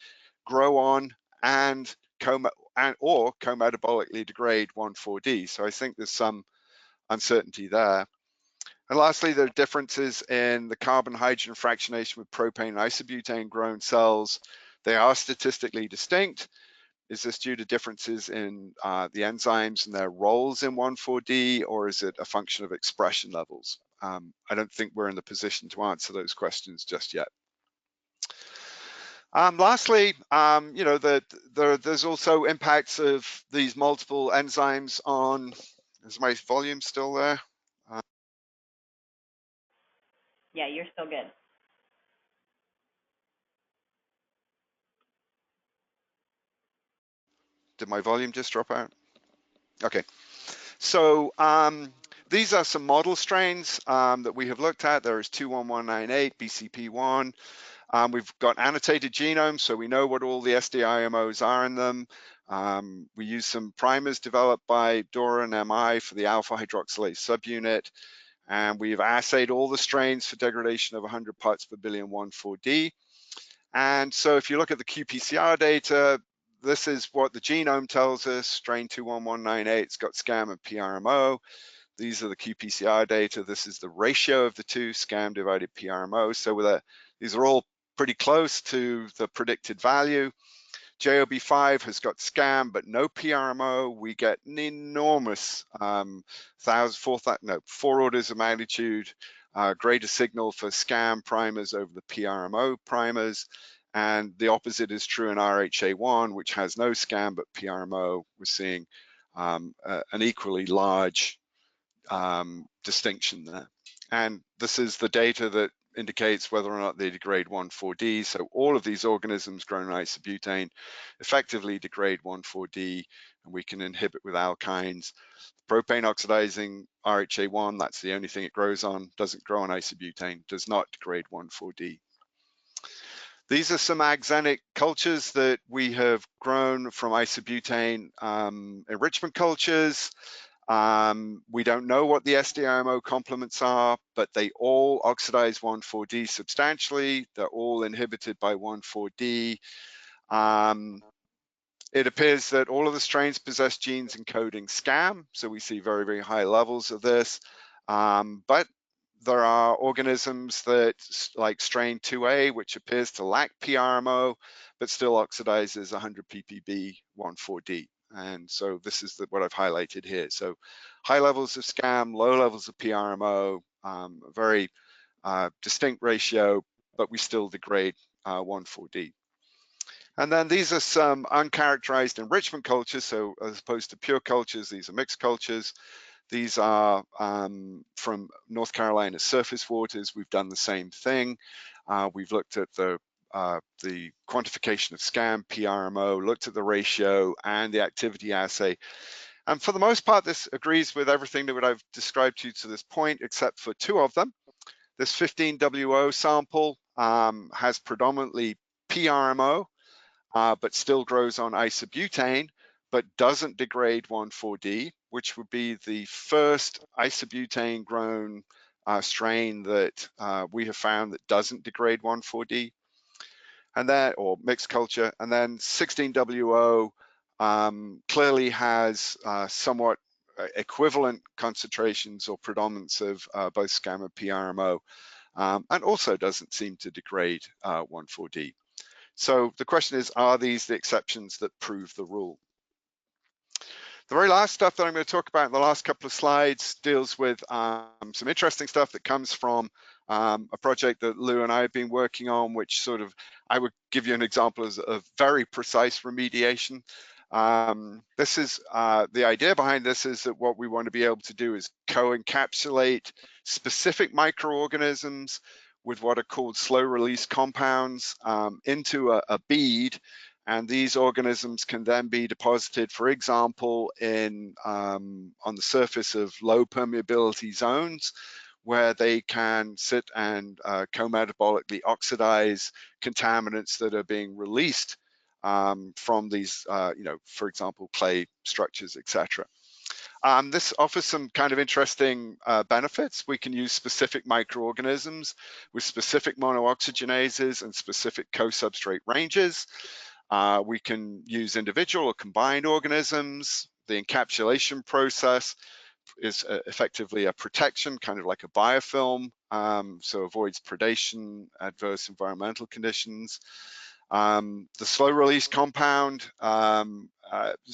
grow on and or co-metabolically degrade 1,4-D. So I think there's some uncertainty there. And lastly, there are differences in the carbon-hydrogen fractionation with propane and isobutane grown cells. They are statistically distinct. Is this due to differences in the enzymes and their roles in 1,4-D, or is it a function of expression levels? I don't think we're in the position to answer those questions just yet. Lastly, you know, there's also impacts of these multiple enzymes on, is my volume still there? Yeah, you're still good. Did my volume just drop out? Okay. So these are some model strains that we have looked at. There is 21198, BCP1. We've got annotated genomes, so we know what all the SDIMOs are in them. We use some primers developed by Dora and MI for the alpha hydroxylase subunit. And we've assayed all the strains for degradation of 100 parts per billion 1,4-D. And so if you look at the qPCR data, this is what the genome tells us. Strain 21198's got SCAM and PRMO. These are the qPCR data. This is the ratio of the two, SCAM divided PRMO. So these are all pretty close to the predicted value. JOB5 has got SCAM but no PRMO. We get an enormous 4 orders of magnitude greater signal for SCAM primers over the PRMO primers. And the opposite is true in RHA1, which has no SCAM but PRMO. We're seeing an equally large distinction there. And this is the data that indicates whether or not they degrade 1,4-D. So all of these organisms grown in isobutane effectively degrade 1,4-D, and we can inhibit with alkynes. Propane oxidizing RHA1, that's the only thing it grows on, doesn't grow on isobutane, does not degrade 1,4-D. These are some axenic cultures that we have grown from isobutane enrichment cultures. We don't know what the SDIMO complements are, but they all oxidize 1,4-D substantially. They're all inhibited by 1,4-D. It appears that all of the strains possess genes encoding SCAM, so we see very, very high levels of this. But there are organisms that, like strain 2A, which appears to lack PRMO, but still oxidizes 100 ppb 1,4-D. And so this is what I've highlighted here. So high levels of SCAM, low levels of PRMO, a very distinct ratio, but we still degrade 1,4-D. And then these are some uncharacterized enrichment cultures. So as opposed to pure cultures, these are mixed cultures. These are from North Carolina surface waters. We've done the same thing. We've looked at the quantification of SCAM, PRMO, looked at the ratio and the activity assay. And for the most part, this agrees with everything that I've described to you to this point, except for two of them. This 15WO sample has predominantly PRMO, but still grows on isobutane, but doesn't degrade 1,4-D, which would be the first isobutane grown strain that we have found that doesn't degrade 1,4-D, and that, or mixed culture. And then 16WO clearly has somewhat equivalent concentrations or predominance of both SCAM and PRMO, and also doesn't seem to degrade 1,4-D. So the question is, are these the exceptions that prove the rule? The very last stuff that I'm going to talk about in the last couple of slides deals with some interesting stuff that comes from a project that Lou and I have been working on, which sort of, I would give you an example of very precise remediation. This is the idea behind this is that what we want to be able to do is co-encapsulate specific microorganisms with what are called slow release compounds into a bead, And these organisms can then be deposited, for example, in on the surface of low permeability zones, where they can sit and co-metabolically oxidize contaminants that are being released from these, for example, clay structures, etc. This offers some kind of interesting benefits. We can use specific microorganisms with specific monooxygenases and specific co-substrate ranges. We can use individual or combined organisms. The encapsulation process is effectively a protection, kind of like a biofilm, so avoids predation, adverse environmental conditions. The slow release compound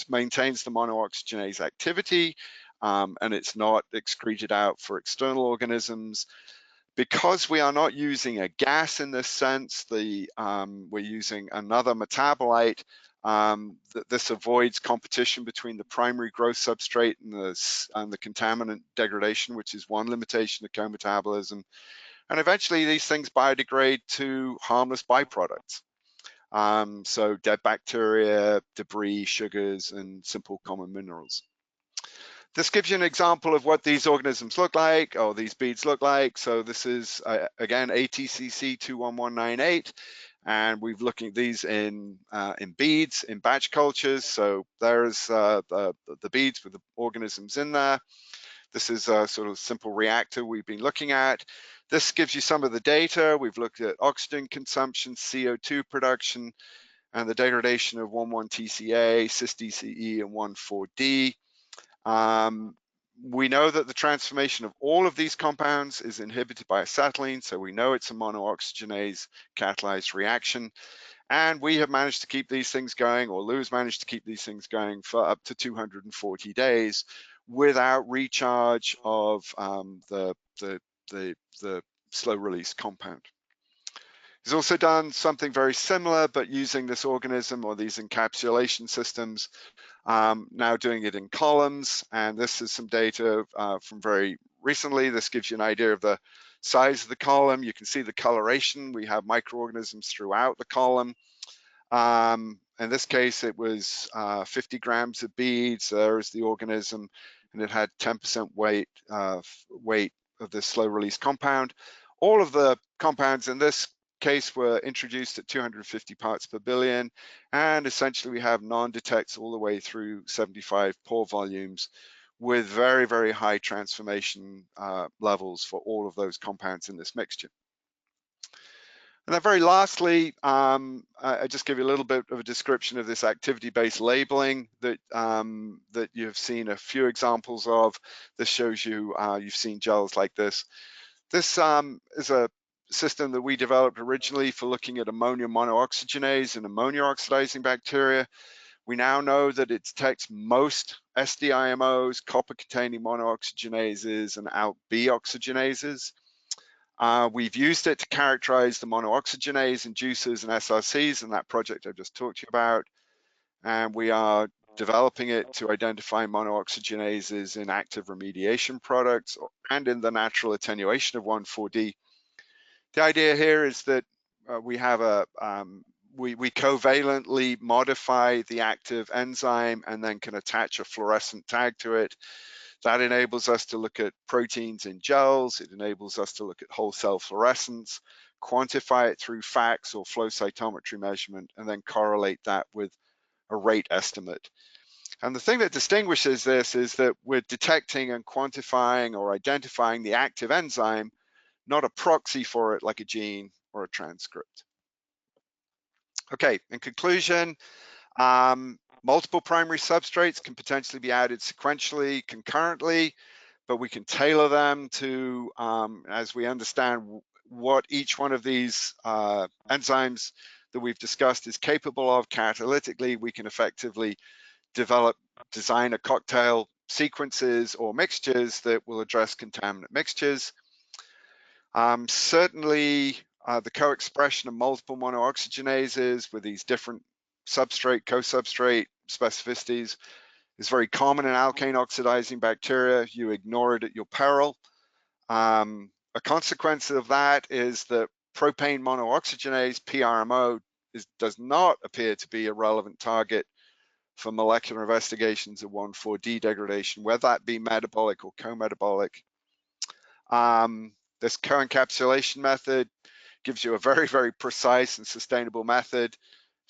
maintains the monooxygenase activity, and it's not excreted out for external organisms. Because we are not using a gas in this sense, we're using another metabolite. This avoids competition between the primary growth substrate and the contaminant degradation, which is one limitation of co-metabolism. And eventually these things biodegrade to harmless byproducts. So dead bacteria, debris, sugars, and simple common minerals. This gives you an example of what these organisms look like, or these beads look like. So this is, again, ATCC 21198, and we've looking at these in beads, in batch cultures. So there's the beads with the organisms in there. This is a sort of simple reactor we've been looking at. This gives you some of the data. We've looked at oxygen consumption, CO2 production, and the degradation of 1,1-TCA, cis-DCE, and 1,4-D. We know that the transformation of all of these compounds is inhibited by acetylene, so we know it's a monooxygenase catalyzed reaction. And we have managed to keep these things going, or Lou's managed to keep these things going for up to 240 days without recharge of the slow release compound. He's also done something very similar, but using this organism or these encapsulation systems, now doing it in columns. And this is some data from very recently. This gives you an idea of the size of the column. You can see the coloration. We have microorganisms throughout the column. In this case, it was 50 grams of beads. There's the organism, and it had 10% weight of this slow release compound. All of the compounds in this case were introduced at 250 parts per billion, and essentially we have non-detects all the way through 75 pore volumes with very, very high transformation levels for all of those compounds in this mixture. And then very lastly, I just give you a little bit of a description of this activity-based labeling that that you've seen a few examples of. This shows you, you've seen gels like this. This is a system that we developed originally for looking at ammonium monooxygenase and ammonia oxidizing bacteria. We now know that it detects most SDIMOs, copper-containing monooxygenases, and ALK-B oxygenases. We've used it to characterize the monooxygenase inducers and SRCs in that project I just talked to you about. And we are developing it to identify monooxygenases in active remediation products and in the natural attenuation of 1,4-D. The idea here is that we have we covalently modify the active enzyme and then can attach a fluorescent tag to it. That enables us to look at proteins in gels. It enables us to look at whole cell fluorescence, quantify it through FACS or flow cytometry measurement, and then correlate that with a rate estimate. And the thing that distinguishes this is that we're detecting and quantifying or identifying the active enzyme, not a proxy for it like a gene or a transcript. Okay, in conclusion, multiple primary substrates can potentially be added sequentially, concurrently, but we can tailor them to, as we understand what each one of these enzymes that we've discussed is capable of catalytically, we can effectively design a cocktail sequences or mixtures that will address contaminant mixtures. Certainly, the co-expression of multiple monooxygenases with these different substrate, co-substrate specificities is very common in alkane oxidizing bacteria. You ignore it at your peril. A consequence of that is that propane monooxygenase, PRMO, does not appear to be a relevant target for molecular investigations of 1,4-D degradation, whether that be metabolic or co-metabolic. This co-encapsulation method gives you a very, very precise and sustainable method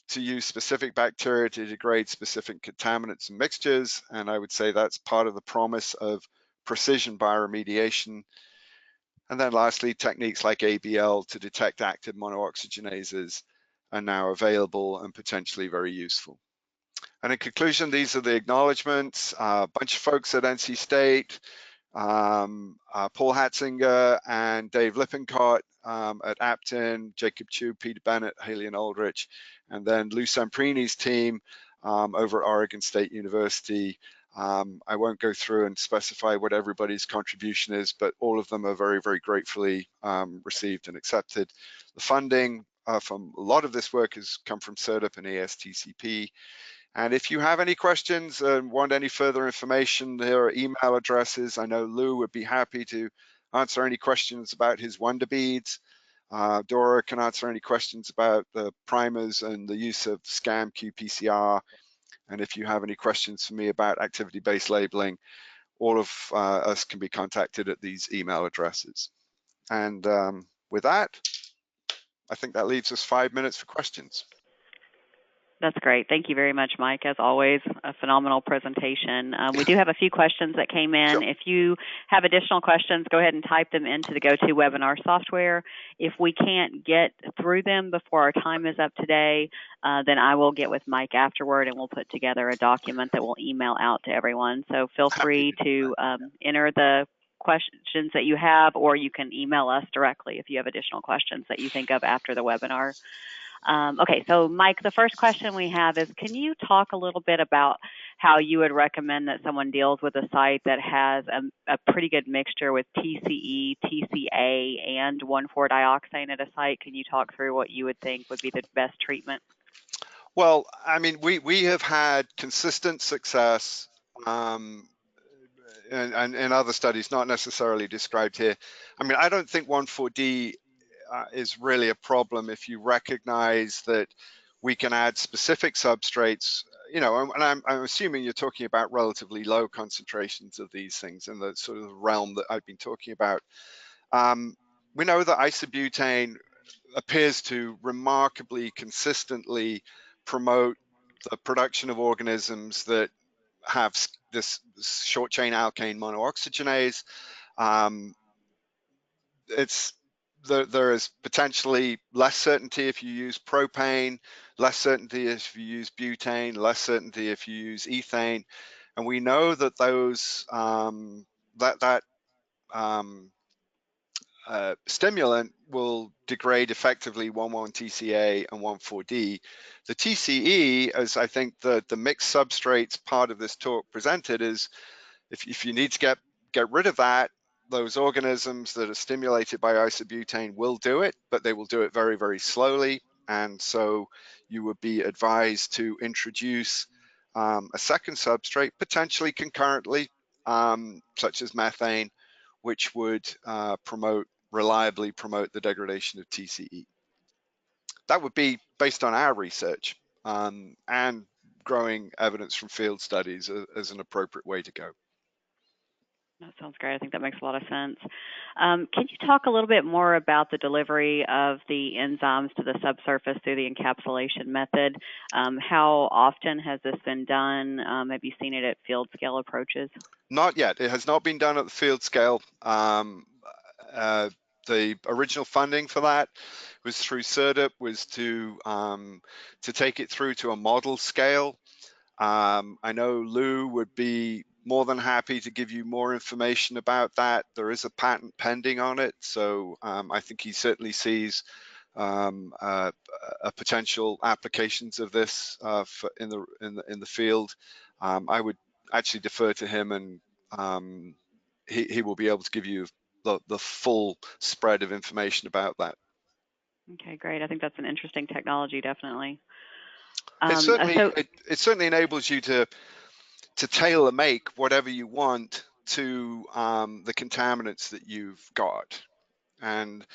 to use specific bacteria to degrade specific contaminants and mixtures. And I would say that's part of the promise of precision bioremediation. And then lastly, techniques like ABL to detect active monooxygenases are now available and potentially very useful. And in conclusion, these are the acknowledgements. A bunch of folks at NC State, Paul Hatzinger and Dave Lippincott at Apton, Jacob Chu, Peter Bennett, Halion Aldrich, and then Lou Samprini's team over at Oregon State University. I won't go through and specify what everybody's contribution is, but all of them are very, very gratefully received and accepted. The funding from a lot of this work has come from CERDIP and ASTCP. And if you have any questions and want any further information, there are email addresses. I know Lou would be happy to answer any questions about his wonder beads. Dora can answer any questions about the primers and the use of SCAM qPCR. And if you have any questions for me about activity-based labeling, all of us can be contacted at these email addresses. And with that, I think that leaves us 5 minutes for questions. That's great. Thank you very much, Mike. As always, a phenomenal presentation. We do have a few questions that came in. Sure. If you have additional questions, go ahead and type them into the GoToWebinar software. If we can't get through them before our time is up today, then I will get with Mike afterward and we'll put together a document that we'll email out to everyone. So feel free to enter the questions that you have, or you can email us directly if you have additional questions that you think of after the webinar. Okay, so Mike, the first question we have is, can you talk a little bit about how you would recommend that someone deals with a site that has a pretty good mixture with TCE, TCA, and 1,4-dioxane at a site? Can you talk through what you would think would be the best treatment? Well, I mean, we have had consistent success and in other studies, not necessarily described here. I mean, I don't think 1,4-D is really a problem if you recognize that we can add specific substrates, you know, and I'm assuming you're talking about relatively low concentrations of these things in the sort of realm that I've been talking about. We know that isobutane appears to remarkably consistently promote the production of organisms that have this short chain alkane monooxygenase. There is potentially less certainty if you use propane, less certainty if you use butane, less certainty if you use ethane, and we know that those stimulant will degrade effectively 1,1-TCA and 1,4-D. The TCE, as I think the mixed substrates part of this talk presented, is if you need to get rid of that, those organisms that are stimulated by isobutane will do it, but they will do it very, very slowly. And so you would be advised to introduce a second substrate, potentially concurrently, such as methane, which would reliably promote the degradation of TCE. That would be based on our research and growing evidence from field studies as an appropriate way to go. That sounds great. I think that makes a lot of sense. Can you talk a little bit more about the delivery of the enzymes to the subsurface through the encapsulation method? How often has this been done? Have you seen it at field scale approaches? Not yet. It has not been done at the field scale. The original funding for that was through CERDIP, was to take it through to a model scale. I know Lou would be more than happy to give you more information about that. There is a patent pending on it, so I think he certainly sees potential applications of this in the field. I would actually defer to him, and he will be able to give you the full spread of information about that. Okay, great. I think that's an interesting technology, definitely. It certainly enables you to tailor make whatever you want to the contaminants that you've got. And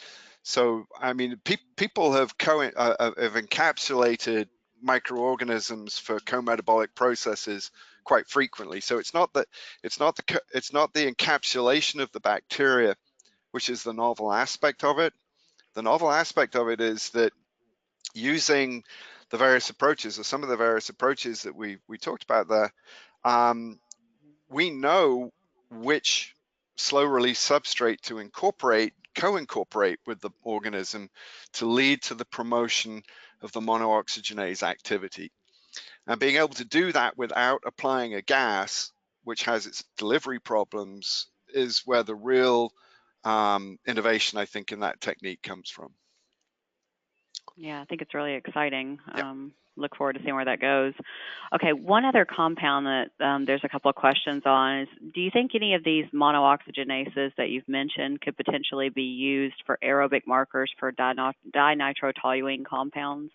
So, I mean, people have encapsulated microorganisms for co-metabolic processes quite frequently. So it's not the encapsulation of the bacteria which is the novel aspect of it. The novel aspect of it is that using the various approaches, or some of the various approaches that we talked about there, we know which slow release substrate to co-incorporate with the organism to lead to the promotion of the monooxygenase activity. And being able to do that without applying a gas, which has its delivery problems, is where the real innovation, I think, in that technique comes from. Yeah, I think it's really exciting. Yep. Look forward to seeing where that goes. Okay, one other compound that there's a couple of questions on is, do you think any of these monooxygenases that you've mentioned could potentially be used for aerobic markers for dinitrotoluene compounds?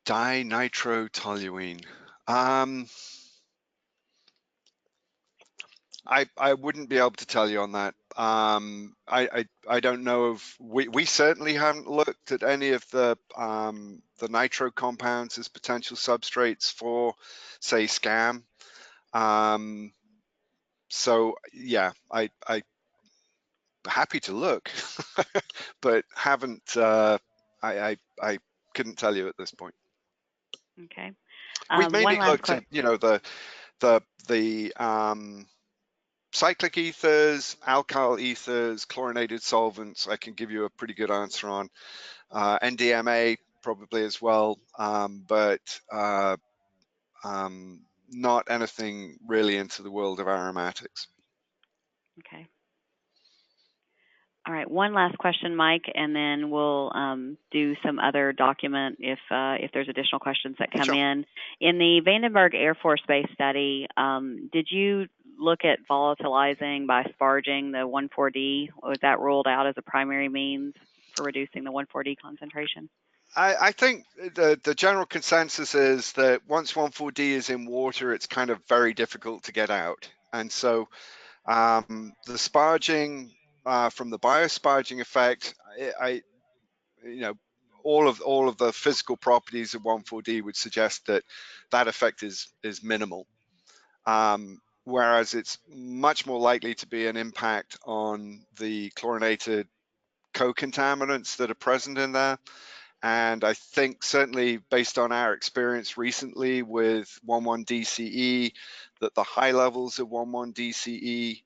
Dinitrotoluene. I wouldn't be able to tell you on that. I don't know if we certainly haven't looked at any of the nitro compounds as potential substrates for, say, SCAM. So yeah, I happy to look, but haven't. I couldn't tell you at this point. Okay. We've One mainly last looked question. at the cyclic ethers, alkyl ethers, chlorinated solvents. I can give you a pretty good answer on NDMA probably as well, but not anything really into the world of aromatics. Okay. All right, one last question, Mike, and then we'll do some other document if there's additional questions that come Sure. in. In the Vandenberg Air Force Base study, did you look at volatilizing by sparging the 1,4-D? Was that ruled out as a primary means for reducing the 1,4-D concentration? I think the general consensus is that once 1,4-D is in water, it's kind of very difficult to get out, and so the sparging from the biosparging effect, all of the physical properties of 1,4-D would suggest that that effect is minimal. Whereas it's much more likely to be an impact on the chlorinated co-contaminants that are present in there. And I think certainly based on our experience recently with 1,1-DCE, that the high levels of 1,1-DCE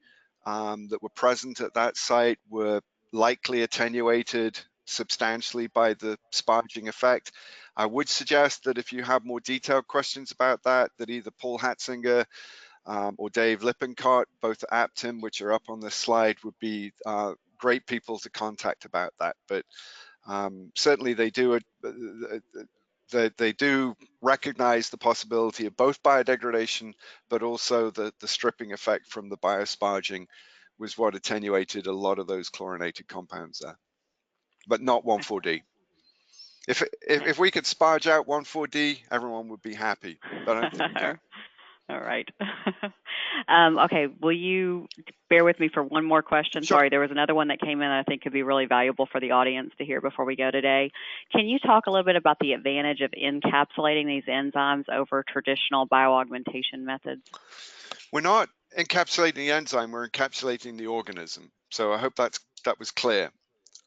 that were present at that site were likely attenuated substantially by the sparging effect. I would suggest that if you have more detailed questions about that, that either Paul Hatzinger or Dave Lippincott, both at Aptim, which are up on this slide, would be great people to contact about that. But certainly they do recognize the possibility of both biodegradation, but also the stripping effect from the biosparging was what attenuated a lot of those chlorinated compounds there, but not 1,4-D. If we could sparge out 1,4-D, everyone would be happy, but I don't think we can. All right. Okay, will you bear with me for one more question? Sure. Sorry, there was another one that came in that I think could be really valuable for the audience to hear before we go today. Can you talk a little bit about the advantage of encapsulating these enzymes over traditional bioaugmentation methods? We're not encapsulating the enzyme, we're encapsulating the organism. So I hope that was clear.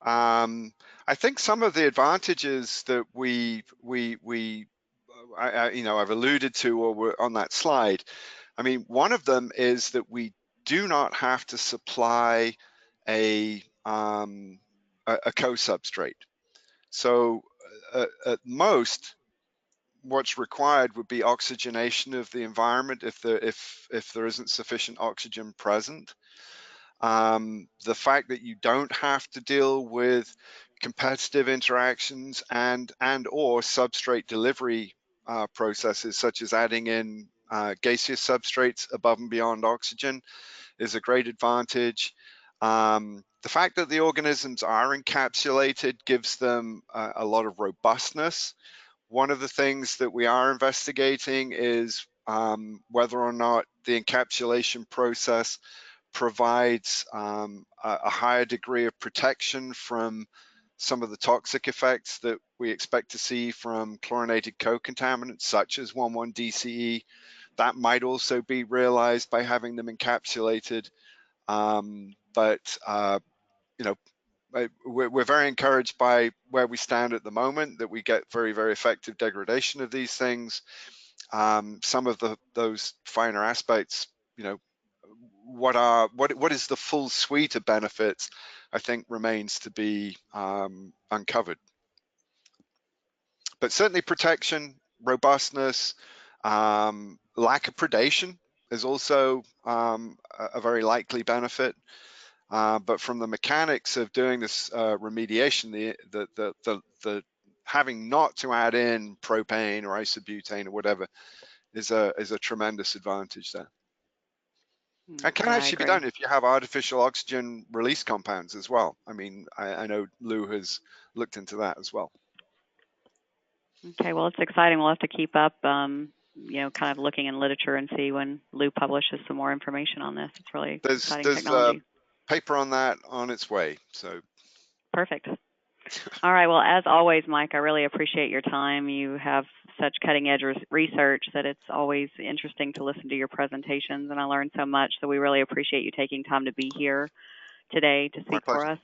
I think some of the advantages that I've alluded to or were on that slide. I mean, one of them is that we do not have to supply a co-substrate. So at most, what's required would be oxygenation of the environment if there isn't sufficient oxygen present. The fact that you don't have to deal with competitive interactions and or substrate delivery processes such as adding in gaseous substrates above and beyond oxygen is a great advantage. The fact that the organisms are encapsulated gives them a lot of robustness. One of the things that we are investigating is whether or not the encapsulation process provides a higher degree of protection from some of the toxic effects that we expect to see from chlorinated co-contaminants such as 1,1-DCE. That might also be realized by having them encapsulated. But you know, we're very encouraged by where we stand at the moment, that we get very, very effective degradation of these things. Some of those finer aspects, you know, what is the full suite of benefits, I think remains to be uncovered. But certainly protection, robustness, lack of predation is also a very likely benefit. But from the mechanics of doing this remediation, the having not to add in propane or isobutane or whatever is a tremendous advantage there. It can Yeah, actually be done if you have artificial oxygen release compounds as well. I mean, I know Lou has looked into that as well. Okay, well, it's exciting. We'll have to keep up, you know, kind of looking in literature and see when Lou publishes some more information on this. It's really exciting technology. There's a paper on that on its way. So perfect. All right. Well, as always, Mike, I really appreciate your time. You have such cutting-edge research that it's always interesting to listen to your presentations, and I learned so much. So we really appreciate you taking time to be here today to speak for us.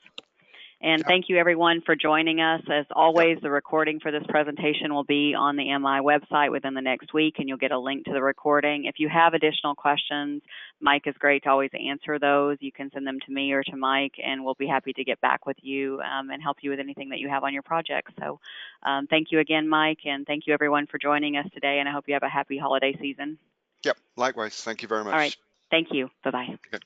And thank you, everyone, for joining us. As always, the recording for this presentation will be on the MI website within the next week, and you'll get a link to the recording. If you have additional questions, Mike is great to always answer those. You can send them to me or to Mike, and we'll be happy to get back with you and help you with anything that you have on your project. So thank you again, Mike, and thank you, everyone, for joining us today, and I hope you have a happy holiday season. Yep, likewise. Thank you very much. All right. Thank you. Bye-bye. Okay.